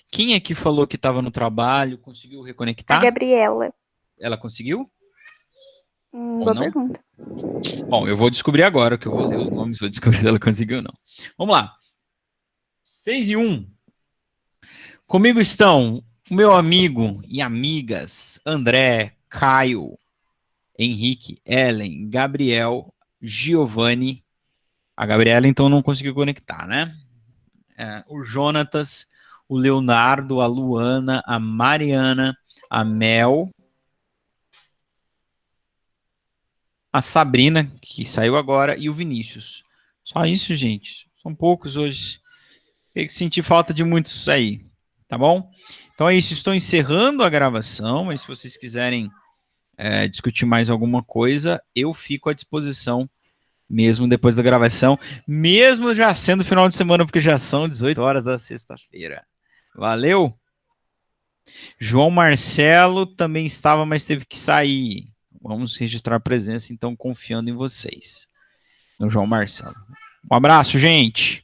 Quem aqui falou que estava no trabalho, conseguiu reconectar? A Gabriela. Ela conseguiu? Boa pergunta. Bom, eu vou descobrir agora, que eu vou ler os nomes, vou descobrir se ela conseguiu ou não. Vamos lá. 6 e 1. Comigo estão o meu amigo e amigas André, Caio, Henrique, Ellen, Gabriel, Giovanni. A Gabriela, então, não conseguiu conectar, né? O Jonatas, o Leonardo, a Luana, a Mariana, a Mel, a Sabrina, que saiu agora, e o Vinícius. Só isso, gente. São poucos hoje. Tem que sentir falta de muitos aí, tá bom? Então é isso, estou encerrando a gravação, mas se vocês quiserem discutir mais alguma coisa, eu fico à disposição mesmo depois da gravação, mesmo já sendo final de semana, porque já são 18 horas da sexta-feira. Valeu! João Marcelo também estava, mas teve que sair. Vamos registrar a presença, então, confiando em vocês. No João Marcelo. Um abraço, gente!